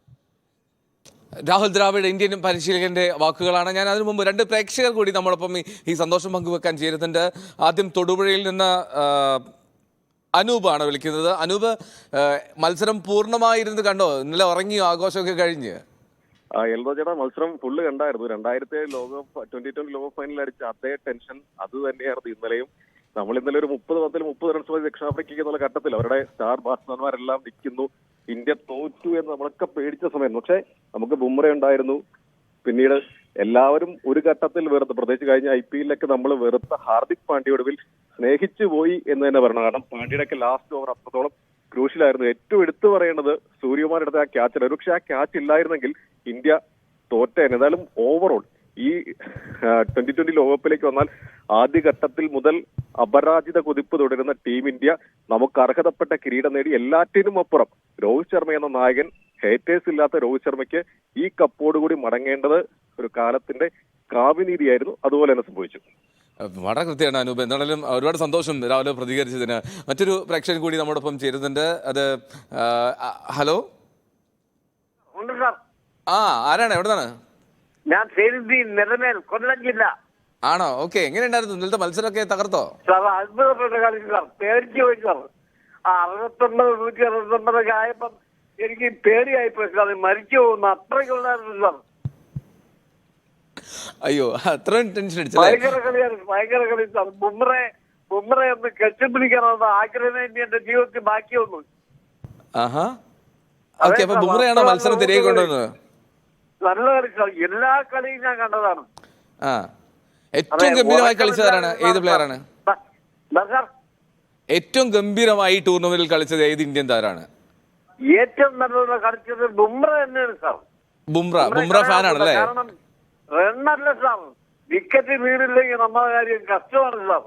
Rahul Dravid Indian പരിശീലകന്റെ വാക്കുകളാണ്. ഞാൻ അതിനു മുമ്പ് 2 പ്രേക്ഷകർ കൂടി നമ്മളൊപ്പം ഈ സന്തോഷം പങ്കുവെക്കാൻ ചേരുന്നുണ്ട്. ആദ്യം തൊടുപുഴയിൽ നിന്ന് അനൂപാണ് വിളിക്കുന്നത്. അനൂപ്, മത്സരം പൂർണ്ണമായിരുന്നു കണ്ടോ? ഇന്നലെ ഉറങ്ങിയോ? ആഘോഷമൊക്കെ കഴിഞ്ഞ്? എൽദോ ചേട്ടാ, മത്സരം ഫുള്ള് കണ്ടായിരുന്നു. 2007 ലോകകപ്പ് 2020 ലോകകപ്പ് ഫൈനലിൽ അടിച്ച അതേ ടെൻഷൻ അത് തന്നെയായിരുന്നു ഇന്നലെയും. നമ്മൾ ഇന്നലെ ഒരു 30 പന്തിൽ 30 റൺസ് മതി ദക്ഷിണാഫ്രിക്കയ്ക്ക് എന്നുള്ള ഘട്ടത്തിൽ അവരുടെ സ്റ്റാർ ബാറ്റ്സ്മാൻമാരെല്ലാം നിൽക്കുന്നു. ഇന്ത്യ തോറ്റു എന്ന് നമ്മളൊക്കെ പേടിച്ച സമയം. പക്ഷെ നമുക്ക് ബുംറ ഉണ്ടായിരുന്നു. പിന്നീട് എല്ലാവരും ഒരു ഘട്ടത്തിൽ വെറുത്ത്, പ്രത്യേകിച്ച് കഴിഞ്ഞ IPL നമ്മൾ വെറുത്ത ഹാർദിക് പാണ്ഡ്യ ഒടുവിൽ സ്നേഹിച്ചു പോയി എന്ന് തന്നെ പറയണം. കാരണം പാണ്ഡ്യയുടെയൊക്കെ ലാസ്റ്റ് ഓവർ അത്രത്തോളം ക്രൂഷ്യലായിരുന്നു. ഏറ്റവും എടുത്തു പറയേണ്ടത് സൂര്യകുമാർ എടുത്ത ആ ക്യാച്ചാണ്. ഒരുപക്ഷെ ആ ക്യാച്ച് ഇല്ലായിരുന്നെങ്കിൽ ഇന്ത്യ തോറ്റേനെ. എന്തായാലും ഓവറോൾ ഈ 2020 ലോകകപ്പിലേക്ക് വന്നാൽ ആദ്യഘട്ടത്തിൽ മുതൽ അപരാജിത കുതിപ്പ് തുടരുന്ന ടീം ഇന്ത്യ നമുക്ക് അർഹതപ്പെട്ട കിരീടം നേടി. എല്ലാറ്റിനും അപ്പുറം രോഹിത് ശർമ്മ എന്ന നായകൻ, ഹേറ്റേഴ്സ് ഇല്ലാത്ത രോഹിത് ശർമ്മയ്ക്ക് ഈ കപ്പോടുകൂടി മടങ്ങേണ്ടത് ഒരു കാലത്തിന്റെ കാവ്യനീതിയായിരുന്നു. അതുപോലെ തന്നെ സംഭവിച്ചു. വളരെ കൃത്യമാണ് അനൂപ്. എന്താണെങ്കിലും ഒരുപാട് സന്തോഷം രാവിലെ പ്രതികരിച്ചതിന്. മറ്റൊരു പ്രേക്ഷകൻ കൂടി നമ്മോടൊപ്പം ചേരുന്നുണ്ട്. അത് ഹലോ, ആരാണ്, എവിടെന്നാണ്? ഞാൻ നിലമേൽ, കൊല്ലം ജില്ല. ആണോ? ഓക്കെ. എങ്ങനെയുണ്ടായിരുന്നു ഇന്നലത്തെ മത്സരമൊക്കെ? തകർത്തോ? സാർ അത്ഭുതപ്പെട്ട കളി സാർ, പേടിച്ചു പോയി സാർ. 69-169 ആയപ്പം എനിക്ക് പേടിയായിപ്പോയി സാർ, മരിച്ചു പോകുന്നു അത്രയ്ക്കുണ്ടായിരുന്നു സാർ. അയ്യോ, അത്രയും ടെൻഷൻ അടിച്ചല്ലേ? ഭയങ്കര കളിയാണ്, ഭയങ്കര കളി സാർ. ബുംറ ഒന്ന് കെട്ടിപ്പിടിക്കണമെന്ന് ആഗ്രഹം എന്റെ ജീവിതത്തിൽ ബാക്കി വന്നു. ആഹാ, ഓക്കെ. അപ്പൊ ബുംറയാണോ മത്സരം തിരികെ കൊണ്ടുവന്നത്? നല്ല കളി സാർ, എല്ലാ കളിയും ഞാൻ കണ്ടതാണ്. ആ, ഏറ്റവും ഗംഭീരമായി കളിച്ചതാരാണ്? ഏത് പ്ലെയറാണ് ഏറ്റവും ഗംഭീരമായി ടൂർണമെന്റിൽ കളിച്ചത്? ഏത് ഇന്ത്യൻ താരാണ് ഏറ്റവും നല്ലത് കളിച്ചത്? ബുംറ തന്നെയാണ് സാർ. ബുംറ ഫാനാണല്ലേ? കാരണം റണ്ണല്ല സാർ, വിക്കറ്റ് വീണില്ലെങ്കിൽ നമ്മുടെ കാര്യം കഷ്ടമാണ് സാർ.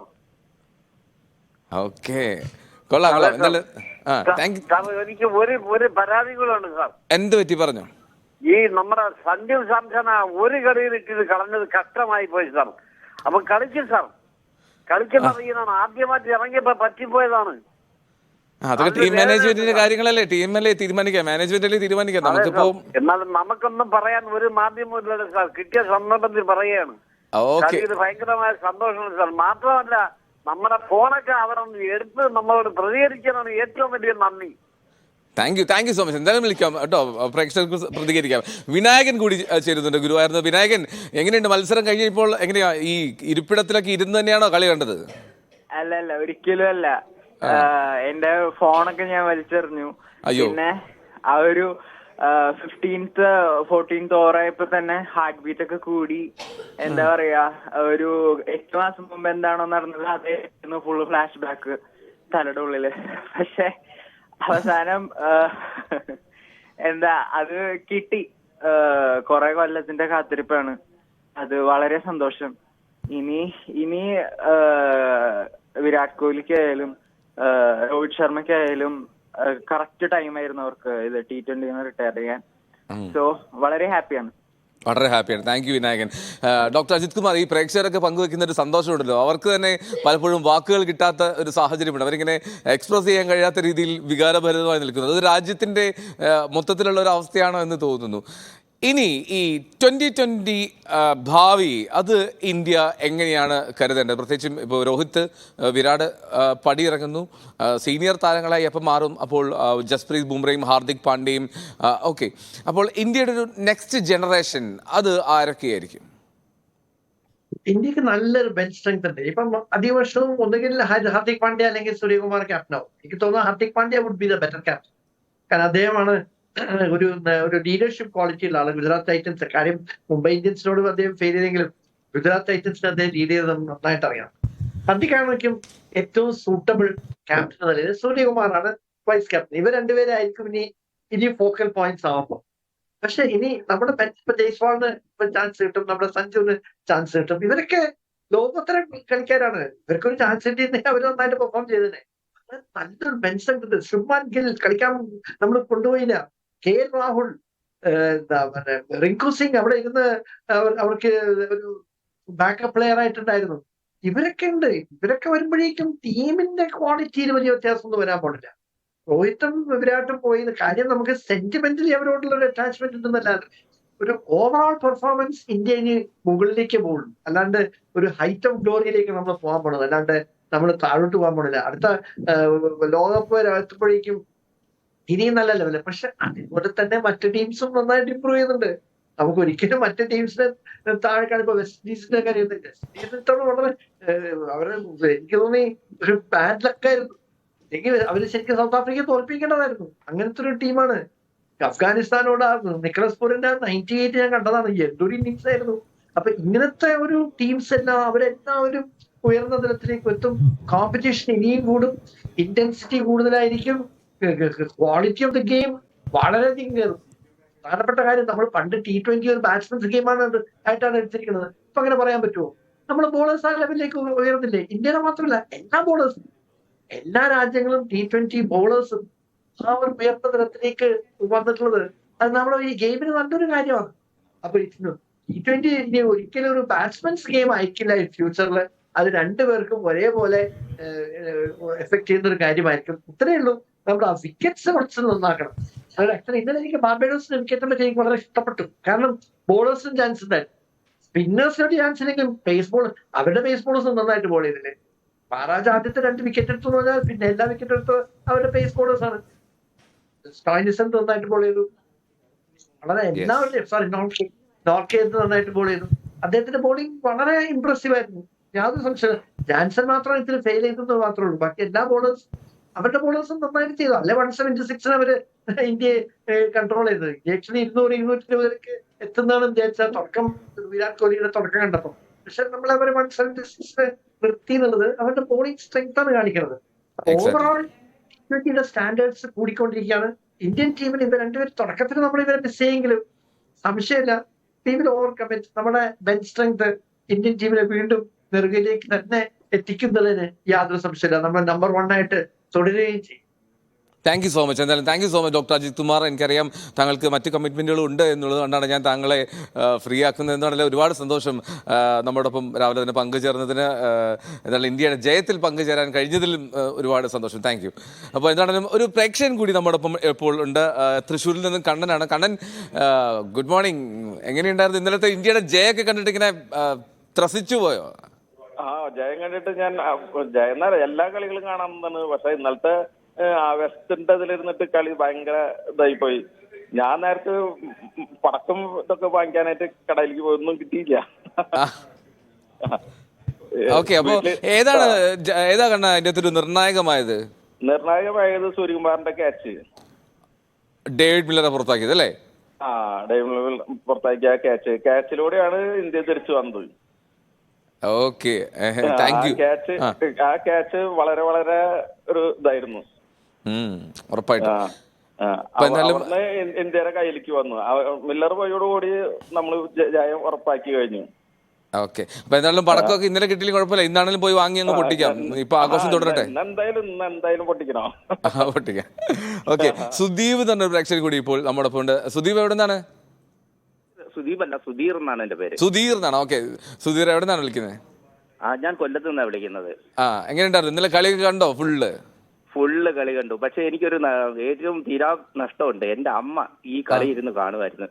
ഓക്കെ, കൊള്ളാം കൊള്ളാം. എനിക്ക് ഒരു പരാതികളാണ് സാർ. എന്ത് പറ്റി പറഞ്ഞു? ഈ നമ്മുടെ സഞ്ജു സാംസൺ ഒരു കളിയിൽ ഇട്ടിട്ട് കളഞ്ഞത് കഷ്ടമായി പോയി സാർ. അപ്പൊ കളിക്കും സാർ, കളിക്കുന്നറിയുന്നതാണ്. ആദ്യമായിട്ട് ഇറങ്ങിയപ്പോ പറ്റിപ്പോയതാണ്. അതൊക്കെ ടീം മാനേജ്മെന്റിന്റെ കാര്യങ്ങളല്ലേ? ടീമല്ലേ തീരുമാനിക്കാം, മാനേജ്മെന്റല്ലേ തീരുമാനിക്കാം. നമുക്കിപ്പോ എന്നാലും നമുക്കൊന്നും പറയാൻ ഒരു മാധ്യമവും ഇല്ലല്ലോ സാർ. കിട്ടിയ സന്ദർഭത്തിൽ പറയുകയാണ്. ഇത് ഭയങ്കരമായ സന്തോഷമാണ് സാർ. മാത്രമല്ല നമ്മുടെ ഫോണൊക്കെ അവിടെ എടുത്ത് നമ്മളോട് പ്രതികരിക്കാനാണ് ഏറ്റവും വലിയ നന്ദി. Thank you so much. എന്തായാലും വിളിക്കാം കേട്ടോ, പ്രേക്ഷകർക്ക് പ്രതികരിക്കാം. വിനായകൻ കൂടി ചേരുന്നുണ്ട്, ഗുരുവായൂർന്ന്. വിനായകൻ, എങ്ങനെയുണ്ട് മത്സരം കഴിഞ്ഞപ്പോൾ? എങ്ങനെയാ ഈ ഇരിപ്പിടത്തിലൊക്കെ ഇരുന്ന് തന്നെയാണോ കളി കണ്ടത്? അല്ല, ഒരിക്കലും അല്ല. എന്റെ ഫോണൊക്കെ ഞാൻ വലിച്ചെറിഞ്ഞു. പിന്നെ ആ ഒരു 15th 14th ഓവറായപ്പോ തന്നെ ഹാർട്ട് ബീറ്റ് ഒക്കെ കൂടി. എന്താ പറയാ, ഒരു 8 മാസം മുമ്പ് എന്താണോ നടന്നത് അതായിരുന്നു ഫുള്ള് ഫ്ലാഷ് ബാക്ക് തലയുടെ ഉള്ളില്. പക്ഷെ അവസാനം എന്താ അത് കിട്ടി. കുറെ കൊല്ലത്തിന്റെ കാത്തിരിപ്പാണ് അത്. വളരെ സന്തോഷം. ഇനി വിരാട് കോഹ്ലിക്കായാലും രോഹിത് ശർമ്മയ്ക്കായാലും കറക്റ്റ് ടൈം ആയിരുന്നു അവർക്ക് ഇത് T20 റിട്ടയർ ചെയ്യാൻ. സോ വളരെ ഹാപ്പിയാണ്. Thank you Vinayakan. Doctor Ajith Kumar, ഈ പ്രേക്ഷകരൊക്കെ പങ്കുവെക്കുന്ന ഒരു സന്തോഷമുണ്ടല്ലോ, അവർക്ക് തന്നെ പലപ്പോഴും വാക്കുകൾ കിട്ടാത്ത ഒരു സാഹചര്യമുണ്ട്. അവരിങ്ങനെ എക്സ്പ്രസ് ചെയ്യാൻ കഴിയാത്ത രീതിയിൽ വികാരഭരിതമായി നിൽക്കുന്നത്. അത് രാജ്യത്തിൻ്റെ മൊത്തത്തിലുള്ള ഒരു അവസ്ഥയാണോ എന്ന് തോന്നുന്നു. ഇനി ഈ 2020 ഭാവി അത് ഇന്ത്യ എങ്ങനെയാണ് കരുതേണ്ടത്? പ്രത്യേകിച്ചും ഇപ്പോൾ രോഹിത്, വിരാട് പടിയിറങ്ങുന്നു, സീനിയർ താരങ്ങളായി എപ്പം മാറും? അപ്പോൾ ജസ്പ്രീത് ബുംറയും ഹാർദിക് പാണ്ഡ്യയും. ഓക്കെ, അപ്പോൾ ഇന്ത്യയുടെ ഒരു നെക്സ്റ്റ് ജനറേഷൻ അത് ആരൊക്കെയായിരിക്കും? ഇന്ത്യക്ക് നല്ലൊരു ബെഞ്ച് സ്ട്രെങ്ത് ഉണ്ട്. ഇപ്പം അധിക വർഷവും ഒന്നുകിൽ ഹാർദിക് പാണ്ഡ്യ അല്ലെങ്കിൽ സൂര്യകുമാർ ക്യാപ്റ്റനാവും. എനിക്ക് തോന്നുന്നു Hardik Pandya would be the better captain. കാരണം അദ്ദേഹമാണ് ഒരു ലീഡർഷിപ്പ് ക്വാളിറ്റി ഉള്ള ആള്. ഗുജറാത്ത് ടൈറ്റൻസ്, കാര്യം മുംബൈ ഇന്ത്യൻസിനോട് അദ്ദേഹം ഫെയിൽ ചെയ്തെങ്കിലും ഗുജറാത്ത് ടൈറ്റൻസിന് അദ്ദേഹം ലീഡ് ചെയ്ത് നന്നായിട്ട് അറിയാം. ഹാർദിക്കാണെങ്കിലും ഏറ്റവും സൂട്ടബിൾ ക്യാപ്റ്റൻ എന്ന നിലയിൽ സൂര്യകുമാറാണ് വൈസ് ക്യാപ്റ്റൻ. ഇവർ രണ്ടുപേരായിരിക്കും ഇനി ഫോക്കൽ പോയിന്റ്സ് ആവുമ്പോൾ. പക്ഷെ ഇനി നമ്മുടെ ഇപ്പൊ ജയ്സ്വാളിന് ചാൻസ് കിട്ടും, നമ്മുടെ സഞ്ജുവിന് ചാൻസ് കിട്ടും. ഇവരൊക്കെ ലോകോത്തര കളിക്കാരാണ്. ഇവർക്കൊരു ചാൻസ് കിട്ടിയിരുന്നെങ്കിൽ അവർ നന്നായിട്ട് പെർഫോം ചെയ്തേനെ. നല്ലൊരു ബെഞ്ച് ഉണ്ട്. ശുഭ്മാൻ ഗിൽ കളിക്കാൻ നമ്മൾ കൊണ്ടുപോയില്ല. KL രാഹുൽ, റിങ്കു സിംഗ് അവിടെ ഇരുന്ന് അവർക്ക് ഒരു ബാക്കപ്പ് പ്ലെയർ ആയിട്ടുണ്ടായിരുന്നു. ഇവരൊക്കെ ഉണ്ട്. ഇവരൊക്കെ വരുമ്പോഴേക്കും ടീമിന്റെ ക്വാളിറ്റിയിൽ വലിയ വ്യത്യാസം ഒന്നും വരാൻ പാടില്ല. രോഹിത്തും വിരാട്ടും പോയി കാര്യം നമുക്ക് സെന്റിമെന്റലി അവരോടുള്ള ഒരു അറ്റാച്ച്മെന്റ് ഉണ്ടെന്നല്ലാതെ ഒരു ഓവറോൾ പെർഫോമൻസ് ഇന്ത്യന് മുകളിലേക്ക് പോകും. അല്ലാണ്ട് ഒരു ഹൈറ്റ് ഓഫ് ഗ്ലോറിയിലേക്ക് നമ്മൾ പോകാൻ പോണത്, അല്ലാണ്ട് നമ്മൾ താഴോട്ട് പോകാൻ പോണില്ല. അടുത്ത ലോകകപ്പ് എത്തുമ്പോഴേക്കും ഇനിയും നല്ല ലെവല്. പക്ഷെ അതുപോലെ തന്നെ മറ്റു ടീംസും നന്നായിട്ട് ഇമ്പ്രൂവ് ചെയ്യുന്നുണ്ട്. നമുക്ക് ഒരിക്കലും മറ്റു ടീംസിനെ താഴെ കാണിപ്പോ വെസ്റ്റ് ഇൻഡീസിന്റെ കാര്യം വെസ്റ്റ് ഇൻഡീസിനോട് വളരെ അവര് എനിക്ക് തോന്നി ഒരു ബാഡ് ലക്കായിരുന്നു. എങ്കിൽ അവര് ശരിക്കും സൗത്ത് ആഫ്രിക്കയെ തോൽപ്പിക്കേണ്ടതായിരുന്നു. അങ്ങനത്തെ ഒരു ടീമാണ്. അഫ്ഗാനിസ്ഥാനോട് നിക്കലസ് പൂറിന്റെ 98 ഞാൻ കണ്ടതാണ്. എന്തൊരു ഇന്നിങ്സ് ആയിരുന്നു. അപ്പൊ ഇങ്ങനത്തെ ഒരു ടീംസ് എല്ലാം അവരെല്ലാവരും ഉയർന്ന തലത്തിലേക്ക് എത്തും. കോമ്പറ്റീഷൻ ഇനിയും കൂടും, ഇന്റൻസിറ്റി കൂടുതലായിരിക്കും, ക്വാളിറ്റി ഓഫ് ദ ഗെയിം വളരെയധികം കയറും. പ്രധാനപ്പെട്ട കാര്യം, നമ്മൾ പണ്ട് T20 ഒരു ബാറ്റ്സ്മാൻസ് ഗെയിമാണ് ആയിട്ടാണ് എടുത്തിരിക്കുന്നത്. ഇപ്പൊ അങ്ങനെ പറയാൻ പറ്റുമോ? നമ്മൾ ബോളേഴ്സ് ആ ലെവലിലേക്ക് ഉയർന്നില്ലേ? ഇന്ത്യയിലെ മാത്രമല്ല, എല്ലാ ബോളേഴ്സും, എല്ലാ രാജ്യങ്ങളും T20 ബോളേഴ്സും ആ ഒരു ഉയർന്ന തലത്തിലേക്ക് വന്നിട്ടുള്ളത് അത് നമ്മുടെ ഈ ഗെയിമിന് നല്ലൊരു കാര്യമാണ്. അപ്പൊ T20 ഇനി ഒരിക്കലും ഒരു ബാറ്റ്സ്മാൻസ് ഗെയിം ആയിരിക്കില്ല ഫ്യൂച്ചറിൽ. അത് രണ്ടുപേർക്കും ഒരേപോലെ എഫക്ട് ചെയ്യുന്ന ഒരു കാര്യമായിരിക്കും. ഇത്രയേ ഉള്ളൂ. നമ്മുടെ ആ വിക്കറ്റ്സ് കുറച്ച് നന്നാക്കണം. ആക്ച്വലി ഇന്നലെ എനിക്ക് ബാർബഡോസിന്റെ വിക്കറ്റിനെ പറ്റി എനിക്ക് വളരെ ഇഷ്ടപ്പെട്ടു. കാരണം ബോളേഴ്സിന് ചാൻസ് ഉണ്ടായിരുന്നു, സ്പിന്നേഴ്സിനോട് ചാൻസ് ഇല്ലെങ്കിൽ പേസ് ബോൾ അവരുടെ പേസ് ബോളേഴ്സ് നന്നായിട്ട് ബോൾ ചെയ്തില്ലേ. മഹാരാജ ആദ്യത്തെ 2 വിക്കറ്റ് എടുത്തു പറഞ്ഞാൽ പിന്നെ എല്ലാ വിക്കറ്റ് എടുത്ത് അവരുടെ പേസ് ബോളേഴ്സ് ആണ്. സ്റ്റോയിനിസൺ നന്നായിട്ട് ബോൾ ചെയ്തു. വളരെ എല്ലാവരുടെയും നോർക്കെ നന്നായിട്ട് ബോൾ ചെയ്തു. അദ്ദേഹത്തിന്റെ ബോളിംഗ് വളരെ ഇംപ്രസീവ് ആയിരുന്നു. യാതൊരു സംശയം. ജാൻസൺ മാത്രം ഇതിൽ ഫെയിൽ ചെയ്തെന്ന് മാത്രമേ ഉള്ളൂ. ബാക്കി എല്ലാ ബോളേഴ്സ് അവരുടെ ബോളേഴ്സും നന്നായിട്ട് ചെയ്തു. അല്ലെ 176 അവര് ഇന്ത്യയെ കൺട്രോൾ ചെയ്തത്. ആക്ച്വലി 200-220 എത്തുന്നതാണ് വിചാരിച്ച തുടക്കം, വിരാട് കോഹ്ലിയുടെ തുടക്കം കണ്ടപ്പോൾ. പക്ഷെ നമ്മൾ അവരെ 176 നിർത്തി എന്നുള്ളത് അവരുടെ ബോളിംഗ് സ്ട്രെങ്ത് ആണ് കാണിക്കുന്നത്. ഓവറോൾ T20 സ്റ്റാൻഡേർഡ്സ് കൂടിക്കൊണ്ടിരിക്കുകയാണ്. ഇന്ത്യൻ ടീമിൽ ഇവർ രണ്ടുപേരും തുടക്കത്തിൽ നമ്മൾ ഇവരെ മിസ് ചെയ്യെങ്കിലും സംശയമില്ല ടീമിൽ ഓവർകം നമ്മുടെ ബെഞ്ച് സ്ട്രെങ്ത് ഇന്ത്യൻ ടീമിനെ വീണ്ടും നെറുകയിലേക്ക് തന്നെ എത്തിക്കുന്നതിന് യാതൊരു സംശയമില്ല. നമ്മൾ നമ്പർ 1 ആയിട്ട് തുടരുകയും ചെയ്യും. Thank you so much. എന്തായാലും thank you so much doctor Ajith Kumar. എനിക്കറിയാം താങ്കൾക്ക് മറ്റ് കമ്മിറ്റ്മെൻറ്റുകളും ഉണ്ട് എന്നുള്ളത് കൊണ്ടാണ് ഞാൻ താങ്കളെ ഫ്രീ ആക്കുന്നത് എന്നാണല്ലോ. ഒരുപാട് സന്തോഷം നമ്മോടൊപ്പം രാവിലെ തന്നെ പങ്കുചേർന്നതിന്. എന്തായാലും ഇന്ത്യയുടെ ജയത്തിൽ പങ്കുചേരാൻ കഴിഞ്ഞതിലും ഒരുപാട് സന്തോഷം. Thank you. അപ്പോൾ എന്താണെങ്കിലും ഒരു പ്രേക്ഷകൻ കൂടി നമ്മോടൊപ്പം ഇപ്പോൾ ഉണ്ട്. തൃശ്ശൂരിൽ നിന്ന് കണ്ണനാണ്. Kannan, good morning. എങ്ങനെയുണ്ടായിരുന്നു ഇന്നലത്തെ ഇന്ത്യയുടെ ജയമൊക്കെ കണ്ടിട്ട്? ഇങ്ങനെ ത്രസിച്ചു പോയോ? ജയം കണ്ടിട്ട് ഞാൻ എല്ലാ കളികളും കാണാമെന്നാണ്. പക്ഷെ ഇന്നലത്തെ വെസ്റ്റിന്റെ ഇതിലിരുന്നിട്ട് കളി ഭയങ്കര ഇതായി പോയി. ഞാൻ നേരത്തെ പടക്കം ഇതൊക്കെ വാങ്ങിക്കാനായിട്ട് കടയിലേക്ക് പോയൊന്നും കിട്ടിയില്ല. ഓക്കെ, അപ്പൊ ഏതാ കണ്ണ അതിന്റെ ഒരു നിർണായകമായത്? സൂര്യകുമാറിന്റെ ക്യാച്ച്, ഡേവിഡ് മില്ലറെ പുറത്താക്കിയത് അല്ലേ? ഡേവിഡ് മില്ലർ പുറത്താക്കിയ ക്യാച്ചിലൂടെയാണ് ഇന്ത്യ തിരിച്ചു വന്നത്. Okay, thank you. ആ ക്യാച്ച് വളരെ വളരെ ഒരു ഇതായിരുന്നു. ഉറപ്പായിട്ടും ഇന്ത്യയുടെ കയ്യിലേക്ക് വന്നു. മില്ലർ പോയോടുകൂടി നമ്മൾ ജയം ഉറപ്പാക്കി കഴിഞ്ഞു. ഓക്കെ, അപ്പൊ എന്തായാലും പടക്കമൊക്കെ ഇന്നലെ കിട്ടിയില്ല കുഴപ്പമില്ല. ഇന്നാണെങ്കിലും പോയി വാങ്ങി അങ്ങ് പൊട്ടിക്കാം. ഇപ്പൊ ആഘോഷം തുടരട്ടെ. എന്തായാലും പൊട്ടിക്കണം. പൊട്ടിക്കാം. ഓക്കെ, സുദീപ് തന്നെ ഒരു പ്രേക്ഷകൻ കൂടി ഇപ്പോൾ നമ്മോടൊപ്പം ഉണ്ട്. സുദീപ് എവിടെ നിന്നാണ്? സുദീപ് അല്ല, സുധീർ എന്നാണ് എന്റെ പേര്. സുധീർ എന്നാണ്. ഓക്കെ, സുധീർ എവിടെ നിന്നാണ് വിളിക്കുന്നത്? ഞാൻ കൊല്ലത്ത് നിന്നാണ് വിളിക്കുന്നത്. എങ്ങനെയുണ്ടായിരുന്നു ഇന്നലെ കളിയൊക്കെ കണ്ടോ? ഫുള്ള് കളി കണ്ടു. പക്ഷെ എനിക്കൊരു ഏറ്റവും തീരാ നഷ്ടമുണ്ട്. എന്റെ അമ്മ ഈ കളി ഇരുന്ന് കാണുമായിരുന്നു.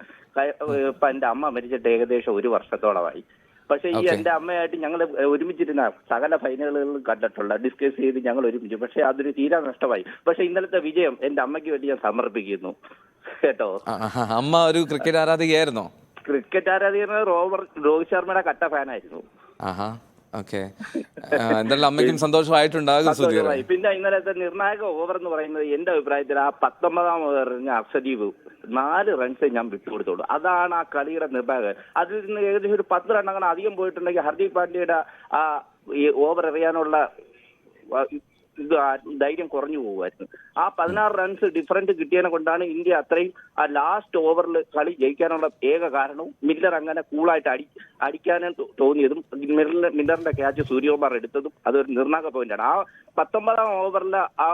ഇപ്പൊ എന്റെ അമ്മ മരിച്ചിട്ട് ഏകദേശം 1 വർഷത്തോളമായി. പക്ഷെ ഈ എന്റെ അമ്മയായിട്ട് ഞങ്ങൾ ഒരുമിച്ചിരുന്ന സകല ഫൈനലുകളും കണ്ടിട്ടുള്ള ഡിസ്കസ് ചെയ്ത് ഞങ്ങൾ ഒരുമിച്ച്. പക്ഷെ അതൊരു തീരാ നഷ്ടമായി. പക്ഷെ ഇന്നലത്തെ വിജയം എന്റെ അമ്മയ്ക്ക് വേണ്ടി ഞാൻ സമർപ്പിക്കുന്നു കേട്ടോ. അമ്മ ഒരു ക്രിക്കറ്റ് ആരാധികയായിരുന്നോ? ക്രിക്കറ്റ് ആരാധികർ രോഹിത് ശർമ്മയുടെ കട്ട ഫാനായിരുന്നു. എന്തായാലും അമ്മയ്ക്കും സന്തോഷമായിട്ടുണ്ടാകും. പിന്നെ ഇന്നലത്തെ നിർണായക ഓവർ എന്ന് പറയുന്നത് എന്റെ അഭിപ്രായത്തിൽ ആ 19ാം ഓവറിന് അർഷദീപ് 4 റൺസ് ഞാൻ വിട്ടുകൊടുത്തോളൂ. അതാണ് ആ കളിയുടെ നിർണായകം. അതിൽ നിന്ന് ഏകദേശം ഒരു 10 റൺ അങ്ങനെ അധികം പോയിട്ടുണ്ടെങ്കിൽ ഹർദിക് പാണ്ഡ്യയുടെ ആ ഈ ഓവർ എറിയാനുള്ള ഇത് ധൈര്യം കുറഞ്ഞു പോകുമായിരുന്നു. ആ 16 റൺസ് ഡിഫറൻറ്റ് കിട്ടിയതിനെ കൊണ്ടാണ് ഇന്ത്യ അത്രയും ആ ലാസ്റ്റ് ഓവറിൽ കളി ജയിക്കാനുള്ള ഏക കാരണവും മില്ലർ അങ്ങനെ കൂളായിട്ട് അടിക്കാനും തോന്നിയതും മില്ലറിന്റെ ക്യാച്ച് സൂര്യകുമാർ എടുത്തതും അതൊരു നിർണായക പോയിന്റാണ്. ആ 19ാം ഓവറിലെ ആ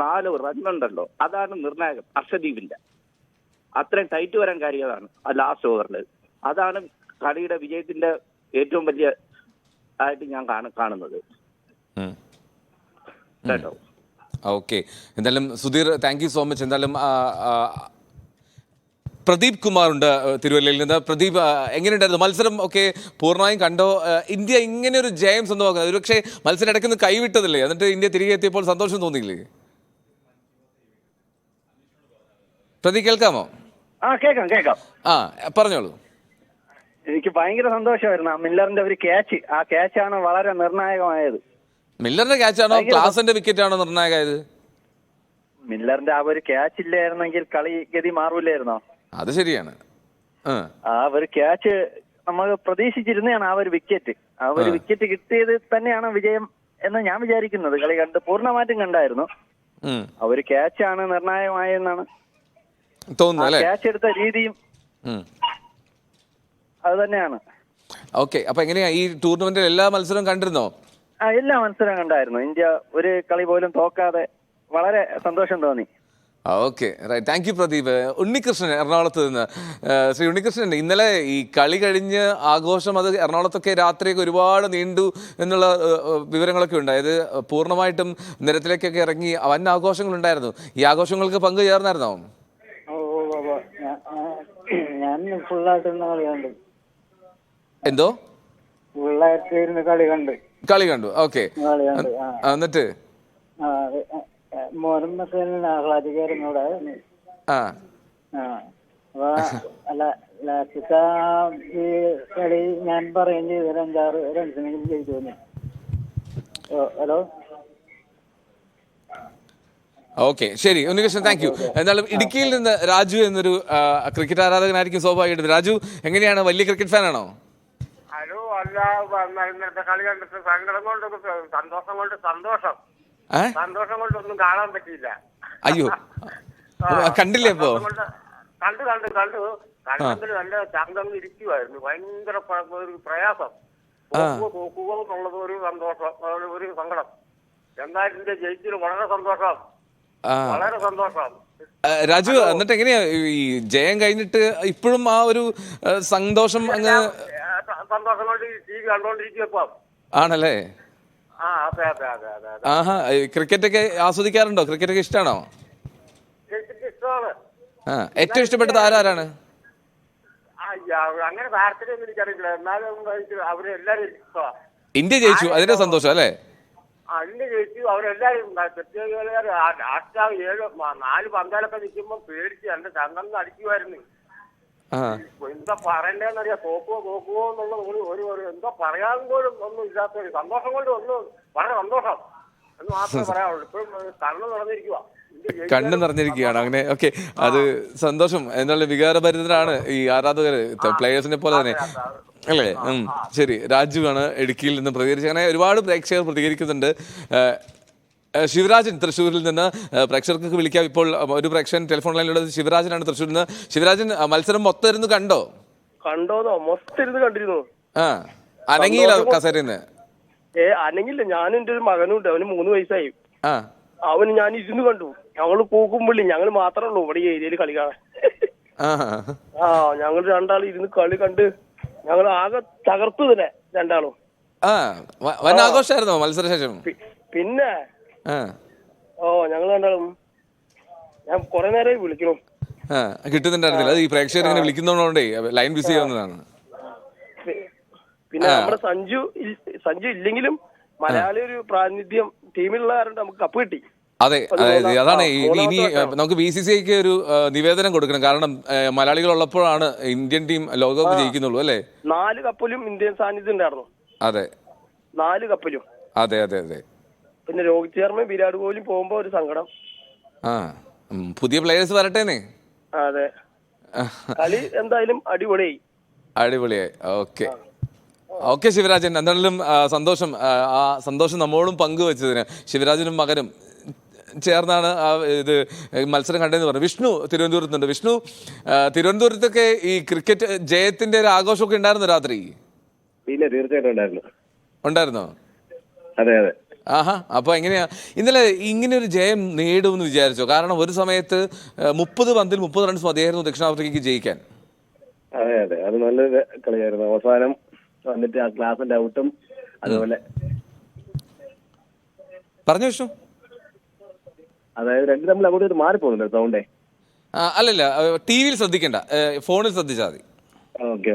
4 റണ്ണുണ്ടല്ലോ, അതാണ് നിർണായകം. അർഷദീപിന്റെ അത്രയും ടൈറ്റ് വരാൻ കാര്യമാണ് ആ ലാസ്റ്റ് ഓവറിൽ. അതാണ് കളിയുടെ വിജയത്തിന്റെ ഏറ്റവും വലിയ ആയിട്ട് ഞാൻ കാണുന്നത് കേട്ടോ. ഓക്കെ, എന്തായാലും Sudheer thank you so much. എന്തായാലും പ്രദീപ് കുമാർ ഉണ്ട് തിരുവല്ലയിൽ നിന്ന്. പ്രദീപ്, എങ്ങനെയുണ്ടായിരുന്നു മത്സരം? ഒക്കെ പൂർണ്ണമായും കണ്ടോ? ഇന്ത്യ ഇങ്ങനെ ഒരു ജയം സ്വന്തമാക്കുന്നത് ഒരുപക്ഷെ മത്സരം ഇടയ്ക്ക് കൈവിട്ടതല്ലേ? എന്നിട്ട് ഇന്ത്യ തിരികെ എത്തിയപ്പോൾ സന്തോഷം തോന്നിയില്ലേ? പ്രദീപ് കേൾക്കാമോ? കേൾക്കാം. പറഞ്ഞോളൂ. എനിക്ക് ഭയങ്കര സന്തോഷമായിരുന്നു മില്ലറിന്റെ ഒരു ക്യാച്ച്. ആ ക്യാച്ചാണ് വളരെ നിർണായകമായത്. മില്ലറിന്റെ ക്യാച്ചാണോ ക്ലാസിന്റെ വിക്കറ്റാണോ നിർണായകമായത്? മില്ലറിന്റെ ആ ഒരു ക്യാച്ച് ഇല്ലായിരുന്നെങ്കിൽ കളി ഗതി മാറൂലായിരുന്നോ? അത് ശരിയാണ്. ആ ഒരു ക്യാച്ച് നമ്മൾ പ്രതീക്ഷിച്ചിരുന്നതാണ്. ആ ഒരു വിക്കറ്റ് കിട്ടിയത് തന്നെയാണ് വിജയം എന്ന് ഞാൻ വിചാരിക്കുന്നത്. കളി കണ്ട് പൂർണ്ണമായിട്ടും കണ്ടായിരുന്നു. ആ ഒരു ക്യാച്ചാണ് നിർണായകമായെന്നാണ് തോന്നുന്നത്. ക്യാച്ച് എടുത്ത രീതിയും അത് തന്നെയാണ്. ഓക്കെ, അപ്പൊ എങ്ങനെയാ ഈ ടൂർണമെന്റിൽ എല്ലാ മത്സരവും കണ്ടിരുന്നോ? എല്ലാ മത്സരവും കണ്ടായിരുന്നു. ഇന്ത്യ ഒരു കളി പോലും തോക്കാതെ വളരെ സന്തോഷം തോന്നി. Okay right, thank you Pradeep. Unnikrishnan എറണാകുളത്ത് നിന്ന്. ശ്രീ ഉണ്ണികൃഷ്ണൻ, ഇന്നലെ ഈ കളി കഴിഞ്ഞ് ആഘോഷം അത് എറണാകുളത്തൊക്കെ രാത്രിയൊക്കെ ഒരുപാട് നീണ്ടു എന്നുള്ള വിവരങ്ങളൊക്കെ ഉണ്ട്. അതായത് പൂർണ്ണമായിട്ടും നിരത്തിലേക്കൊക്കെ ഇറങ്ങി വൻ ആഘോഷങ്ങളുണ്ടായിരുന്നു. ഈ ആഘോഷങ്ങൾക്ക് പങ്കു ചേർന്നായിരുന്നോ? ഞാൻ ഫുള്ളായിട്ട് കളി കണ്ടു. എന്തോ ഫുള്ളായിട്ട് കളി കണ്ടു. ഓക്കെ, എന്നിട്ട് മോനൊക്കെ ആഹ്ലാദിക്കായിരുന്നു ഇവിടെ. അല്ല ലാസ്റ്റത്തെ ഈ കളി ഞാൻ പറയുകയും ചെയ്തു, 5-6 റൺസിനെങ്കിലും ജയിച്ചു. ഹലോ, ഓക്കെ, ശരി ഉണ്ണികൃഷ്ണൻ, താങ്ക് യു. എന്നാലും ഇടുക്കിയിൽ നിന്ന് രാജു എന്നൊരു ക്രിക്കറ്റ് ആരാധകനായിരിക്കും സ്വാഭാവികമായിട്ടും. രാജു എങ്ങനെയാണ്, വലിയ ക്രിക്കറ്റ് ഫാനാണോ? ഹലോ, അല്ല ഇന്നത്തെ കളി കണ്ടിട്ട് സങ്കടം കൊണ്ട് സന്തോഷം കൊണ്ടൊന്നും കാണാൻ പറ്റിയില്ല. അയ്യോ, കണ്ടില്ലേ ഇപ്പോ? കണ്ടു കണ്ടെങ്കിൽ നല്ല ചന്തം ഇരിക്കുമായിരുന്നു. ഭയങ്കര ഒരു പ്രയാസം, തോക്കുക എന്നുള്ളത് ഒരു സന്തോഷം, ഒരു സങ്കടം. എന്തായാലും ജയിച്ചിട്ട് വളരെ സന്തോഷം. രാജു, എന്നിട്ട് എങ്ങനെയാ ഈ ജയം കഴിഞ്ഞിട്ട് ഇപ്പോഴും ആ ഒരു സന്തോഷം അങ്ങ് സന്തോഷം കൊണ്ട് ടി വി കണ്ടോണ്ടിരിക്കും ആണല്ലേ? ആഹാ, ക്രിക്കറ്റ് ഒക്കെ ആസ്വദിക്കാറുണ്ടോ? ക്രിക്കറ്റ് ഒക്കെ ഇഷ്ടമാണോ? ഇഷ്ടമാണ്. ഏറ്റവും ഇഷ്ടപ്പെട്ടത് ആരാണ്? അങ്ങനെ താരത്തിലൊന്നും എനിക്കറിയില്ല, എന്നാലും അവരെല്ലാരും ഇഷ്ടമാണ്. ഇന്ത്യ ജയിച്ചു, അതിന്റെ സന്തോഷം അല്ലേ? ഇന്ത്യ ജയിച്ചു, അവരെല്ലാരും ലാസ്റ്റ് 4 പന്താലൊക്കെ നിൽക്കുമ്പോ പേടിച്ച് എന്റെ ചങ്ങന്ന് അടിക്കുമായിരുന്നു. എന്താ പറയണ്ടേന്നറിയാം, തോക്കുവോ എന്നുള്ള ഒരു എന്താ പറയാൻ പോലും ഒന്നും ഇല്ലാത്ത ഒരു സന്തോഷം കൊണ്ട് വളരെ സന്തോഷം എന്ന് മാത്രമേ പറയാവുള്ളൂ. ഇപ്പോഴും കണ്ണു നിറഞ്ഞിരിക്കുകയാണ് അങ്ങനെ. ഓക്കെ, അത് സന്തോഷം. എന്നുള്ള വികാരഭരിതരാണ് ഈ ആരാധകർ, പ്ലേയേഴ്സിനെ പോലെ തന്നെ അല്ലേ? ശരി, രാജുവാണ് ഇടുക്കിയിൽ നിന്ന് പ്രതികരിച്ചത്. അങ്ങനെ ഒരുപാട് പ്രേക്ഷകർ പ്രതികരിക്കുന്നുണ്ട്. ശിവരാജൻ തൃശ്ശൂരിൽ നിന്ന് പ്രേക്ഷകർക്ക് വിളിക്കാം. ഇപ്പോൾ ഒരു പ്രേക്ഷകൻ ടെലിഫോൺ ലൈനിലുള്ളത് ശിവരാജനാണ്, തൃശ്ശൂരിൽ നിന്ന്. ശിവരാജൻ, മത്സരം മൊത്തം ഇരുന്ന് കണ്ടോന്നോ? മൊത്തം ഇരുന്ന് കണ്ടിരുന്നു. അനങ്ങിയില്ല കസേരന്ന്? അനങ്ങില്ല. ഞാനും എന്റെ ഒരു മകനുണ്ട്, അവന് 3 വയസ്സായി. അവന് ഞാൻ ഇരുന്ന് കണ്ടു. ഞങ്ങള് കൂക്കുമ്പള്ളി, ഞങ്ങൾ മാത്രമേ ഉള്ളൂ ഇവിടെ ഈ ഏരിയയിൽ കളി കാണാൻ. ഞങ്ങൾ രണ്ടാളും ഇരുന്ന് കളി കണ്ട് ഞങ്ങൾ ആകെ തകർത്തു തന്നെ രണ്ടാളും. ആഘോഷമായിരുന്നോ മത്സരശേഷം? പിന്നെ ഞങ്ങൾ രണ്ടാളും ഞാൻ കുറെ നേരമായി വിളിക്കണു, കിട്ടുന്നുണ്ടായിരുന്നില്ല. അത് ഈ പ്രേക്ഷകർ ഇങ്ങനെ വിളിക്കുന്നതുകൊണ്ടേ ലൈൻ ബിസി ആവുന്നതാണ്. പിന്നെ നമ്മുടെ സഞ്ജു ഇല്ലെങ്കിലും മലയാളി ഒരു പ്രാതിനിധ്യം ടീമിലുള്ള കാരണം നമുക്ക് കപ്പ് കിട്ടി. അതെ, അതാണ് ഇനി നമുക്ക് BCCIക്ക് ഒരു നിവേദനം കൊടുക്കണം. കാരണം മലയാളികൾ ഉള്ളപ്പോഴാണ് ഇന്ത്യൻ ടീം ലോകകപ്പ് ജയിക്കുന്നുള്ളൂ അല്ലേ? 4 കപ്പിലും ഇന്ത്യൻ സാന്നിധ്യം ഉണ്ടായിരുന്നു. അതെ, 4 കപ്പിലും. അതെ അതെ അതെ. പിന്നെ രോഹിത് ശർമ്മ വിരാട് കോഹ്ലി പോകുമ്പോ ഒരു സങ്കടം. പുതിയ പ്ലേയേഴ്സ് വരട്ടേനെ. അതെ, കളി എന്തായാലും അടിപൊളിയായി. ഓക്കെ ശിവരാജൻ, എന്തായാലും സന്തോഷം. ആ സന്തോഷം നമ്മോടും പങ്കുവെച്ചതിന് ശിവരാജനും മകനും ചേർന്നാണ് ഇത് മത്സരം കണ്ടതെന്ന് പറഞ്ഞു. വിഷ്ണു തിരുവനന്തപുരത്തുണ്ട്. വിഷ്ണു, തിരുവനന്തപുരത്തൊക്കെ ഈ ക്രിക്കറ്റ് ജയത്തിന്റെ ഒരു ആഘോഷമൊക്കെ ഉണ്ടായിരുന്നു രാത്രി? പിന്നെ തീർച്ചയായിട്ടും ഉണ്ടായിരുന്നോ? അതെ അതെ. ആഹാ, അപ്പൊ എങ്ങനെയാ ഇന്നലെ ഇങ്ങനെ ഒരു ജയം നേടുമെന്ന് വിചാരിച്ചോ? കാരണം ഒരു സമയത്ത് 30 പന്തിൽ 30 റൺസ് മതിയായിരുന്നു ദക്ഷിണാഫ്രിക്കയ്ക്ക് ജയിക്കാൻ. അതെ അതെ, അത് നല്ലൊരു കളിയായിരുന്നു. അവസാനം വന്നിട്ട് ആ ക്ലാസിന്റെ ഔട്ടും അതുപോലെ പറഞ്ഞു വിഷ്ണു. അതായത് രണ്ടും തമ്മിൽ അങ്ങോട്ട് മാറിപ്പോകുന്നുണ്ട് സൗണ്ടേ. അല്ലല്ല, TV ശ്രദ്ധിക്കണ്ട, ഫോണിൽ ശ്രദ്ധിച്ചാൽ മതി.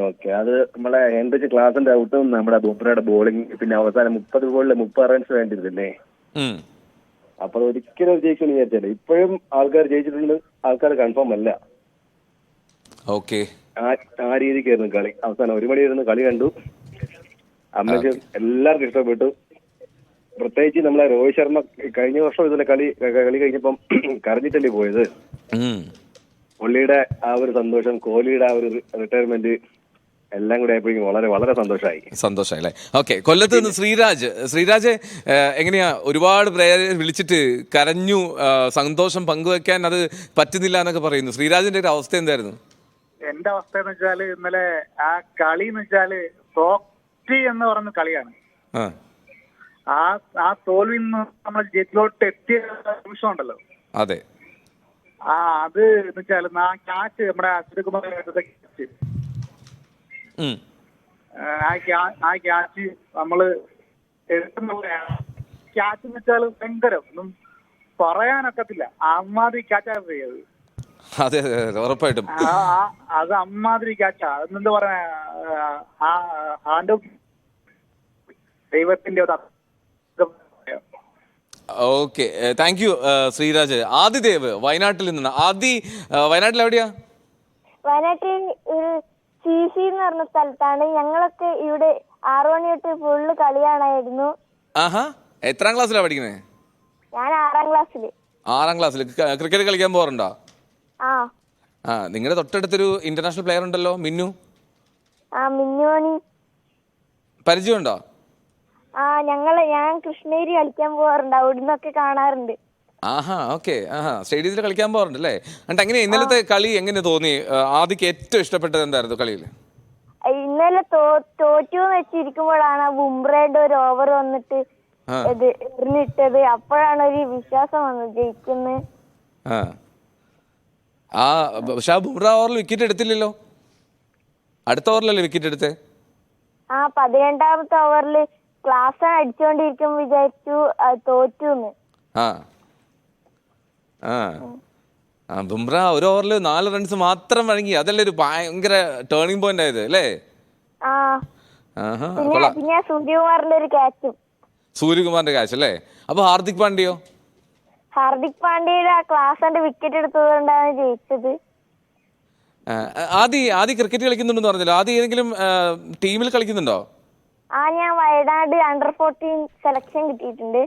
ഓക്കെ. അത് നമ്മളെ ഹെൻറിച്ച് ക്ലാസിന്റെ ഔട്ടും നമ്മുടെ ബുംറയുടെ ബോളിംഗ്, പിന്നെ അവസാനം 30 ബോളിൽ 30 റൺസ് വേണ്ടിയിരുന്നില്ലേ? അപ്പൊ ഒരിക്കലും ജയിക്കുമെന്ന് വിചാരിച്ചല്ലേ. ഇപ്പോഴും ആൾക്കാർ ജയിച്ചിട്ടുണ്ട്, ആൾക്കാർ കൺഫേം അല്ല. ഓക്കെ, ആ രീതിക്കായിരുന്നു കളി. അവസാനം 1 മണി ഇരുന്ന് കളി കണ്ടു. അമ്മയ്ക്ക് എല്ലാവർക്കും ഇഷ്ടപ്പെട്ടു. പ്രത്യേകിച്ച് നമ്മളെ രോഹിത് ശർമ്മ കഴിഞ്ഞ വർഷം ഇതുപോലെ കളി കഴിഞ്ഞപ്പം കരഞ്ഞിട്ടല്ലേ പോയത്. പുള്ളിയുടെ ആ ഒരു സന്തോഷം, കോഹ്ലിയുടെ ആ ഒരു റിട്ടയർമെന്റ് എല്ലാം കൂടെ ആയപ്പോഴേക്കും വളരെ വളരെ സന്തോഷമായി അല്ലേ? ഓക്കെ, കൊല്ലത്ത് നിന്ന് ശ്രീരാജ് എങ്ങനെയാ? ഒരുപാട് പ്രേക്ഷകരെ വിളിച്ചിട്ട് കരഞ്ഞു, സന്തോഷം പങ്കുവെക്കാൻ അത് പറ്റുന്നില്ല എന്നൊക്കെ പറയുന്നു. ശ്രീരാജിന്റെ ഒരു അവസ്ഥ എന്തായിരുന്നു? എന്റെ അവസ്ഥ എന്ന് വെച്ചാല് ഇന്നലെ ആ കളി എന്ന് വെച്ചാല് തോൽവി എന്ന് പറയുന്ന കളിയാണ്. ആ തോൽവിൽ നിന്ന് നമ്മൾ ജയിലോട്ട് എത്തിയ നിമിഷം ഉണ്ടല്ലോ, അതെ, അത് എന്ന് വെച്ചാൽ ക്യാച്ച് നമ്മുടെ അശ്വിൻ കുമാർ ക്യാച്ച് ആ ക്യാച്ച് നമ്മള് എടുക്കുന്നുള്ള ക്യാച്ച് എന്ന് വെച്ചാൽ ഭയങ്കരം ഒന്നും പറയാനൊക്കത്തില്ല. അമ്മാതിരി ക്യാച്ചാണ് ചെയ്തത്. അതെ അതെ അതെ, ഉറപ്പായിട്ടും അത് അമ്മാതിരി ക്യാച്ചാ. അതെന്താ പറയാ, ദൈവത്തിന്റെ okay. Thank you Sreeraj. Adidev വയനാട്ടിൽ നിന്ന്. വയനാട്ടിൽ എവിടെയാ? വയനാട്ടിൽ ഒരു CC എന്ന് പറഞ്ഞ സ്ഥലത്താണ്. ഞങ്ങളൊക്കെ ഇവിടെ 6 മണി തൊട്ട് ഫുള്ള് കളിയാണായിരുന്നു. ആഹാ, എത്രാം ക്ലാസ്സിലാണ് പഠിക്കുന്നത്? ഞാൻ 6ാം ക്ലാസ്സില്. 6ാം ക്ലാസ്സിൽ ക്രിക്കറ്റ് കളിക്കാൻ പോകാറുണ്ടോ? ആ, നിങ്ങളുടെ തൊട്ടടുത്തൊരു ഇന്റർനാഷണൽ പ്ലെയർ ഉണ്ടല്ലോ, മിന്നു. മിന്നുമണി പരിചയമുണ്ടോ? ഞാൻ കൃഷ്ണഗിരി കളിക്കാൻ പോകാറുണ്ട്. അവിടുന്നൊക്കെ കാണാറുണ്ട്. ആഹാ, ഓക്കെ. സ്റ്റേഡിയത്തിൽ കളിക്കാൻ പോകാറുണ്ട് അല്ലേ? എന്നിട്ട് എങ്ങനെയാ ഇന്നലത്തെ കളി എങ്ങനെ തോന്നി? ആദ്യക്ക് ഏറ്റവും ഇഷ്ടപ്പെട്ടത് എന്തായിരുന്നു കളിയിൽ? ഇന്നലെ തോറ്റു വെച്ചിരിക്കുമ്പോഴാണ് ബുംറയുടെ ഒരു ഓവർ വന്നിട്ട് എറിഞ്ഞിട്ടത്. അപ്പോഴാണ് ഒരു വിശ്വാസം വന്നത് ജയിക്കുന്നത്. പക്ഷെ ബുംറ ഓവറിൽ വിക്കറ്റ് എടുത്തില്ലല്ലോ. അടുത്ത ഓവറിലല്ലേ വിക്കറ്റ് എടുത്തേ? 12ാമത്തെ ഓവറിൽ ക്ലാസ് അടിച്ചുകൊണ്ടിരിക്കുമ്പോ വിചാരിച്ചു തോറ്റു. ബുംറ ഒരു ഓവറിൽ 4 റൺസ് മാത്രം വഴങ്ങി. അതല്ലേ ഒരു ഭയങ്കര ടേണിംഗ് പോയിന്റ് ആയത് അല്ലേ? പിന്നെ സൂര്യകുമാറിന്റെ ഒരു ക്യാച്ചും. സൂര്യകുമാറിന്റെ ക്യാച്ച് അല്ലേ? അപ്പൊ ഹാർദിക് പാണ്ഡ്യയോ? ഹാർദിക് പാണ്ഡ്യയുടെ ക്ലാസിന്റെ വിക്കറ്റ് എടുത്തതുകൊണ്ടാണ് ജയിച്ചത്. ആദി ക്രിക്കറ്റ് കളിക്കുന്നുണ്ടെന്ന് പറഞ്ഞല്ലോ. ആദി ഏതെങ്കിലും ടീമിൽ കളിക്കുന്നുണ്ടോ? ഞാൻ വയനാട് അണ്ടർ-14 സെലക്ഷൻ കിട്ടിയിട്ടുണ്ട്.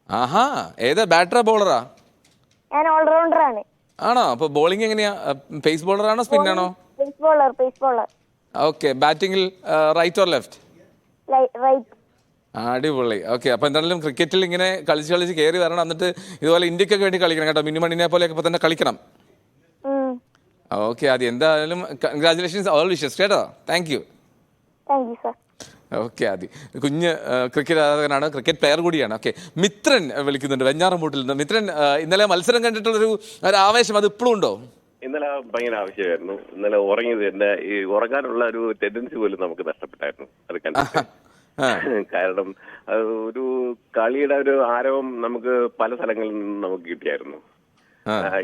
ആഹാ, ഏതാ, ബാറ്ററാ ബോളറാ? ഞാൻ ഓൾറൗണ്ടർ ആണ്. ആണോ? അപ്പൊ ബോളിംഗ് എങ്ങനെയാ? പേസ് ബോളർ ആണോ സ്പിൻ ആണോ? Pace bowler. ഓക്കെ. ബാറ്റിംഗിൽ റൈറ്റ് ഓർ ലെഫ്റ്റ്? റൈറ്റ്. അടിപൊളി. ഓക്കെ. അപ്പൊ എന്തായാലും ക്രിക്കറ്റിൽ ഇങ്ങനെ കളിച്ച് കയറി വരണം. എന്നിട്ട് ഇതുപോലെ ഇന്ത്യക്കൊക്കെ വേണ്ടി കളിക്കണം കേട്ടോ. മിനിമണിനെ പോലെയൊക്കെ ഇപ്പൊ തന്നെ കളിക്കണം. ഓക്കെ ആദി, എന്തായാലും കൺഗ്രാജുലേഷൻസ്, ഓൾ വിഷസ് കേട്ടോ. Thank you sir. ഓക്കെ ആദി കുഞ്ഞ് ക്രിക്കറ്റ് ആരാധകനാണ്, ക്രിക്കറ്റ് പ്ലെയർ കൂടിയാണ്. ഓക്കെ, മിത്രൻ വിളിക്കുന്നുണ്ട് വെഞ്ഞാറമൂട്ടിൽ നിന്ന്. മിത്രൻ, ഇന്നലെ മത്സരം കണ്ടിട്ടുള്ളൊരു ആവേശം അത് ഇപ്പോഴും ഉണ്ടോ? ഇന്നലെ ഭയങ്കര ആവശ്യമായിരുന്നു. ഇന്നലെ ഉറങ്ങിയത് എന്റെ ഈ ഉറങ്ങാനുള്ള ഒരു ടെൻഡൻസി പോലും നമുക്ക് നഷ്ടപ്പെട്ടായിരുന്നു അത് കണ്ടിട്ട്. കാരണം ഒരു കളിയുടെ ഒരു ആരവം നമുക്ക് പല സ്ഥലങ്ങളിൽ നിന്ന് നമുക്ക് കിട്ടിയായിരുന്നു.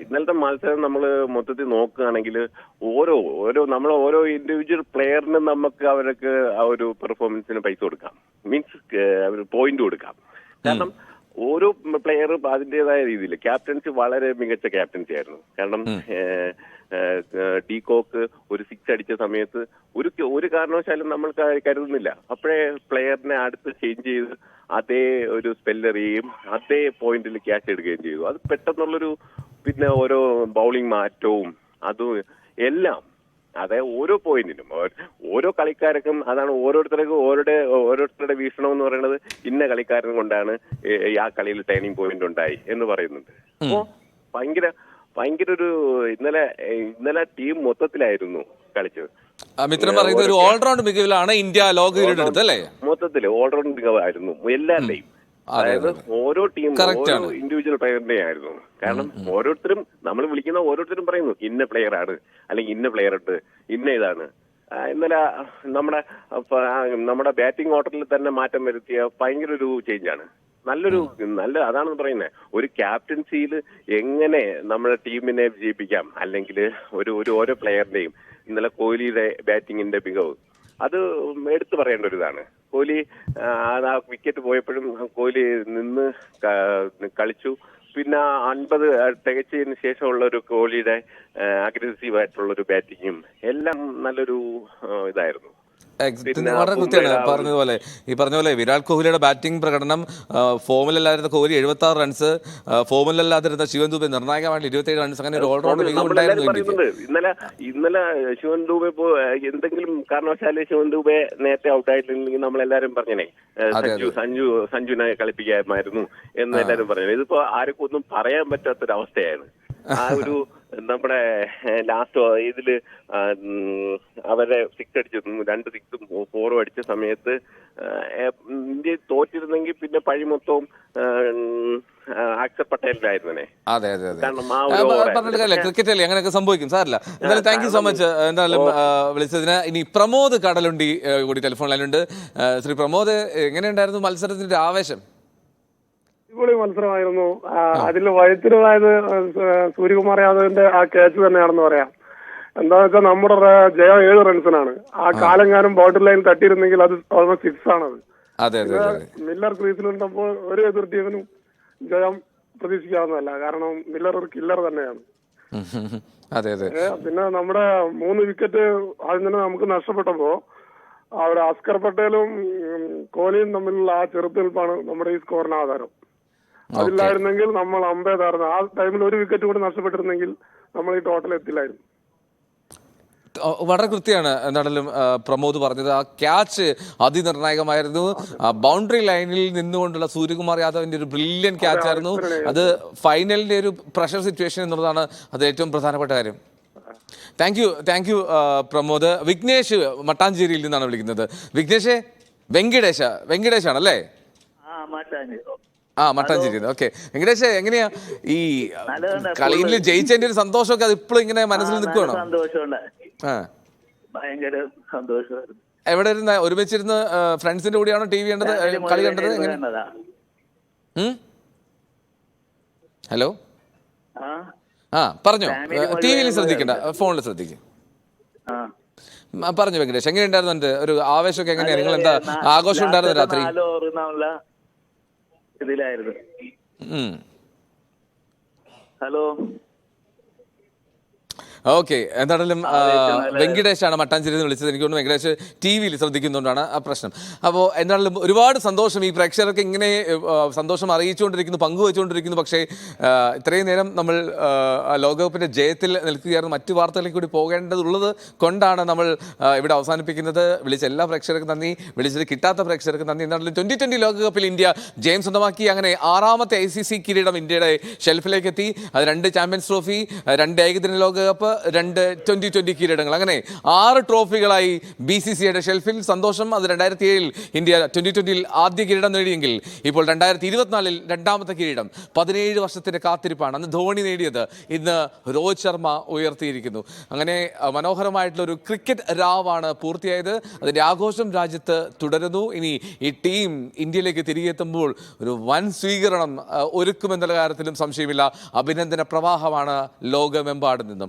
ഇന്നലത്തെ മത്സരം നമ്മൾ മൊത്തത്തിൽ നോക്കുകയാണെങ്കിൽ ഓരോ ഇൻഡിവിജ്വൽ പ്ലെയറിനും നമുക്ക് അവർക്ക് ആ ഒരു പെർഫോമൻസിന് പൈസ കൊടുക്കാം, മീൻസ് പോയിന്റ് കൊടുക്കാം. കാരണം ഓരോ പ്ലെയറും അതിൻ്റെതായ രീതിയിൽ ക്യാപ്റ്റൻസി വളരെ മികച്ച ക്യാപ്റ്റൻസി ആയിരുന്നു. കാരണം ഡീകോക്ക് ഒരു 6 അടിച്ച സമയത്ത് ഒരു കാരണവശാലും നമ്മൾ കരുതുന്നില്ല. അപ്പോഴേ പ്ലെയറിനെ അടുത്ത് ചേഞ്ച് ചെയ്ത് അതേ ഒരു സ്പെല്ലറിയും അതേ പോയിന്റിൽ ക്യാച്ച് എടുക്കുകയും ചെയ്തു. അത് പെട്ടെന്നുള്ളൊരു പിന്നെ ഓരോ ബൗളിംഗ് മാറ്റവും അതും എല്ലാം ഓരോ പോയിന്റിനും ഓരോ കളിക്കാർക്കും അതാണ് ഓരോരുത്തരുടെ വീക്ഷണം എന്ന് പറയുന്നത്. ഇന്ന കളിക്കാരൻ കൊണ്ടാണ് ആ കളിയിൽ ടേണിംഗ് പോയിന്റ് ഉണ്ടായി എന്ന് പറയുന്നുണ്ട്. അപ്പോ ഭയങ്കര ഒരു ഇന്നലെ ടീം മൊത്തത്തിലായിരുന്നു കളിച്ചത്. മിത്രം പറയുന്നത് ഒരു ഓൾറൗണ്ട് മികവിലാണ് ഇന്ത്യ ലോക കിരീടം എടുത്തത് അല്ലേ? മൊത്തത്തിൽ ഓൾറൗണ്ട് മികവായിരുന്നു എല്ലാവരുടെയും. അതായത് ഓരോ ടീം ഓരോ ഇൻഡിവിജ്വൽ പ്ലെയറിന്റെ ആയിരുന്നു. കാരണം ഓരോരുത്തരും നമ്മൾ വിളിക്കുന്ന ഓരോരുത്തരും പറയുന്നു ഇന്ന പ്ലെയർ ആണ്, അല്ലെങ്കിൽ ഇന്ന പ്ലെയർ ഉണ്ട്, ഇന്ന ഇതാണ്. ഇന്നലെ നമ്മുടെ ബാറ്റിംഗ് ഓർഡറിൽ തന്നെ മാറ്റം വരുത്തിയ ഭയങ്കര ഒരു ചേഞ്ചാണ്. അതാണെന്ന് പറയുന്നത്. ഒരു ക്യാപ്റ്റൻസിയിൽ എങ്ങനെ നമ്മുടെ ടീമിനെ വിജയിപ്പിക്കാം, അല്ലെങ്കിൽ ഓരോ പ്ലെയറിന്റെയും ഇന്നലെ കോഹ്ലിയുടെ ബാറ്റിങ്ങിന്റെ മികവ് അത് എടുത്തു പറയേണ്ട ഒരു ഇതാണ്. കോഹ്ലി ആ വിക്കറ്റ് പോയപ്പോഴും കോഹ്ലി നിന്ന് കളിച്ചു. പിന്നെ 50 തികച്ചതിന് ശേഷമുള്ള ഒരു കോഹ്ലിയുടെ അഗ്രസീവ് ആയിട്ടുള്ള ഒരു ബാറ്റിങ്ങും എല്ലാം നല്ലൊരു ഇതായിരുന്നു. വളരെ കൃത്യമാണ് പറഞ്ഞതുപോലെ. ഈ പറഞ്ഞ പോലെ വിരാട് കോഹ്ലിയുടെ ബാറ്റിംഗ് പ്രകടനം, ഫോമിലല്ലാതിരുന്ന കോഹ്ലി 76 റൺസ്, ഫോമിലല്ലാതിരുന്ന ശിവൻ ദുബെ നിർണായകമായിട്ട് 27 റൺസ്, അങ്ങനെ ഒരു ഓൾറൗണ്ട് മികവുണ്ടായിരുന്നു. ഇന്നലെ ശിവൻ ദുബെ എന്തെങ്കിലും കാരണവശാല് ശിവൻ ദുബെ നേരത്തെ ഔട്ടായിട്ടില്ലെങ്കിൽ നമ്മളെല്ലാരും പറഞ്ഞേ സഞ്ജുവിനെ കളിപ്പിക്കാമായിരുന്നു എന്ന് എല്ലാരും പറഞ്ഞു. ഇതിപ്പോ ആർക്കും ഒന്നും പറയാൻ പറ്റാത്തൊരവസ്ഥയാണ്. ആ ഒരു നമ്മുടെ ലാസ്റ്റ് ഇതില് അവരെ 6 അടിച്ചു, 2 6ഉം 4ഉം അടിച്ച സമയത്ത് ഇന്ത്യ തോറ്റിരുന്നെങ്കിൽ പിന്നെ പഴി മൊത്തവും അക്സർ പട്ടേലിലായിരുന്നേ. അതെ അതെ അതെ കാരണം ആ ഒരു പറഞ്ഞിട്ട് കാര്യമില്ല, ക്രിക്കറ്റ് അല്ലേ, അങ്ങനെയൊക്കെ സംഭവിക്കും. സാറില്ല. എന്തായാലും താങ്ക് യു സോ മച്ച് എന്തായാലും വിളിച്ചതിന്. ഇനി പ്രമോദ് കടലുണ്ടി കൂടി ടെലിഫോൺ ലൈനുണ്ട്. ശ്രീ പ്രമോദ്, എങ്ങനെയുണ്ടായിരുന്നു മത്സരത്തിന്റെ ആവേശം? അടിപൊളി മത്സരമായിരുന്നു. അതിൽ വഴിത്തിരിവായത് സൂര്യകുമാർ യാദവിന്റെ ആ ക്യാച്ച് തന്നെയാണെന്ന് പറയാം. എന്താന്ന് വെച്ചാൽ നമ്മുടെ ജയം 7 റൺസിനാണ്. ആ കാലെങ്ങാനും ബൗണ്ടറി ലൈൻ തട്ടിയിരുന്നെങ്കിൽ അത് ഓൾമോസ്റ്റ് 6 ആണത്. മില്ലർ ക്രീസിലുണ്ടപ്പോൾ ഒരു എതിർ ടീമിനും ജയം പ്രതീക്ഷിക്കാവുന്നതല്ല. കാരണം മില്ലർ ഒരു കില്ലർ തന്നെയാണ്. പിന്നെ നമ്മുടെ 3 വിക്കറ്റ് ആദ്യം തന്നെ നമുക്ക് നഷ്ടപ്പെട്ടപ്പോ അവിടെ അസ്കർ പട്ടേലും കോഹ്ലിയും തമ്മിലുള്ള ആ ചെറുത്തുനിൽപ്പാണ് നമ്മുടെ ഈ സ്കോറിന് ആധാരം. അതില്ലായിരുന്നെങ്കിൽ നമ്മൾ അമ്പേതായിരുന്നു. ആ ടൈമിൽ ഒരു വിക്കറ്റ് കൂടി നഷ്ടപ്പെട്ടിരുന്നെങ്കിൽ നമ്മൾ ഈ ടോട്ടൽ എത്തില്ലായിരുന്നു. വളരെ കൃത്യമാണ് എന്താണെങ്കിലും പ്രമോദ് പറഞ്ഞത്. ആ ക്യാച്ച് അതിനിർണായകമായിരുന്നു. ബൗണ്ടറി ലൈനിൽ നിന്നുകൊണ്ടുള്ള സൂര്യകുമാർ യാദവിന്റെ ഒരു ബ്രില്യൻ ക്യാച്ച് ആയിരുന്നു. അത് ഫൈനലിന്റെ ഒരു പ്രഷർ സിറ്റുവേഷൻ എന്നുള്ളതാണ് അത് ഏറ്റവും പ്രധാനപ്പെട്ട കാര്യം. Thank you Pramod. വിഘ്നേഷ് മട്ടാഞ്ചേരിയിൽ നിന്നാണ് വിളിക്കുന്നത്. വിഘ്നേഷ്, വെങ്കിടേഷാണല്ലേ? മട്ടാഞ്ചേരി. ഓക്കെ വെങ്കടേഷ്, എങ്ങനെയാ ഈ കളിയിൽ ജയിച്ചതിന്റെ ഒരു സന്തോഷമൊക്കെ അത് ഇപ്പോഴും ഇങ്ങനെ മനസ്സിൽ നിൽക്കുകയാണോ? ഭയങ്കര സന്തോഷമായിരുന്നു. എവിടെ ഇരുന്ന് ഒരുമിച്ചിരുന്ന് ഫ്രണ്ട്സിന്റെ കൂടെയാണോ ടി വി കണ്ടത്, കളി കണ്ടത്? ഹലോ, പറഞ്ഞോ. ടി വിയിൽ ശ്രദ്ധിക്കണ്ട, ഫോണിൽ ശ്രദ്ധിക്കും. പറഞ്ഞു വെങ്കടേഷ്, എങ്ങനെയുണ്ടായിരുന്നു എന്റെ ഒരു ആവേശമൊക്കെ? എങ്ങനെയാ, നിങ്ങൾ എന്താ ആഘോഷം ഉണ്ടായിരുന്നു രാത്രി? ഇതിലായിരുന്നു. Hello, okay. എന്താണെങ്കിലും വെങ്കിടേഷാണ് മട്ടാഞ്ചേരിയിൽ വിളിച്ചത്. എനിക്ക് തോന്നുന്നു വെങ്കടേഷ് ടി വിയിൽ ശ്രദ്ധിക്കുന്നതുകൊണ്ടാണ് ആ പ്രശ്നം. അപ്പോൾ എന്താണെങ്കിലും ഒരുപാട് സന്തോഷം. ഈ പ്രേക്ഷകർക്ക് ഇങ്ങനെ സന്തോഷം അറിയിച്ചുകൊണ്ടിരിക്കുന്നു, പങ്കുവെച്ചുകൊണ്ടിരിക്കുന്നു. പക്ഷേ ഇത്രയും നേരം നമ്മൾ ലോകകപ്പിൻ്റെ ജയത്തിൽ നിൽക്കുകയായിരുന്നു. മറ്റു വാർത്തകളിലേക്ക് കൂടി പോകേണ്ടതുള്ളത് കൊണ്ടാണ് നമ്മൾ ഇവിടെ അവസാനിപ്പിക്കുന്നത്. വിളിച്ച എല്ലാ പ്രേക്ഷകർക്കും നന്ദി, വിളിച്ചത് കിട്ടാത്ത പ്രേക്ഷകർക്ക് നന്ദി. എന്താണെങ്കിലും 2020 ലോകകപ്പിൽ ഇന്ത്യ ജയം സ്വന്തമാക്കി. അങ്ങനെ 6ാമത്തെ ICC കിരീടം ഇന്ത്യയുടെ ഷെൽഫിലേക്ക് എത്തി. അത് 2 ചാമ്പ്യൻസ് ട്രോഫി, 2 ഏകദിന ലോകകപ്പ്, 2 2020 കിരീടങ്ങൾ, അങ്ങനെ 6 ട്രോഫികളായി BCCIയുടെ ഷെൽഫിൽ. സന്തോഷം. അത് 2007 ഇന്ത്യ 2020 ആദ്യ കിരീടം നേടിയെങ്കിൽ ഇപ്പോൾ 2024 2ാമത്തെ കിരീടം. 17 വർഷത്തിന്റെ കാത്തിരിപ്പാണ്. അന്ന് ധോണി നേടിയത്, ഇന്ന് രോഹിത് ശർമ്മ ഉയർത്തിയിരിക്കുന്നു. അങ്ങനെ മനോഹരമായിട്ടുള്ള ഒരു ക്രിക്കറ്റ് രാവാണ് പൂർത്തിയായത്. അതിന്റെ ആഘോഷം രാജ്യത്ത് തുടരുന്നു. ഇനി ഈ ടീം ഇന്ത്യയിലേക്ക് തിരികെ എത്തുമ്പോൾ ഒരു വൻ സ്വീകരണം ഒരുക്കുമെന്നുള്ള കാര്യത്തിലും സംശയമില്ല. അഭിനന്ദന പ്രവാഹമാണ് ലോകമെമ്പാടും നിന്നും.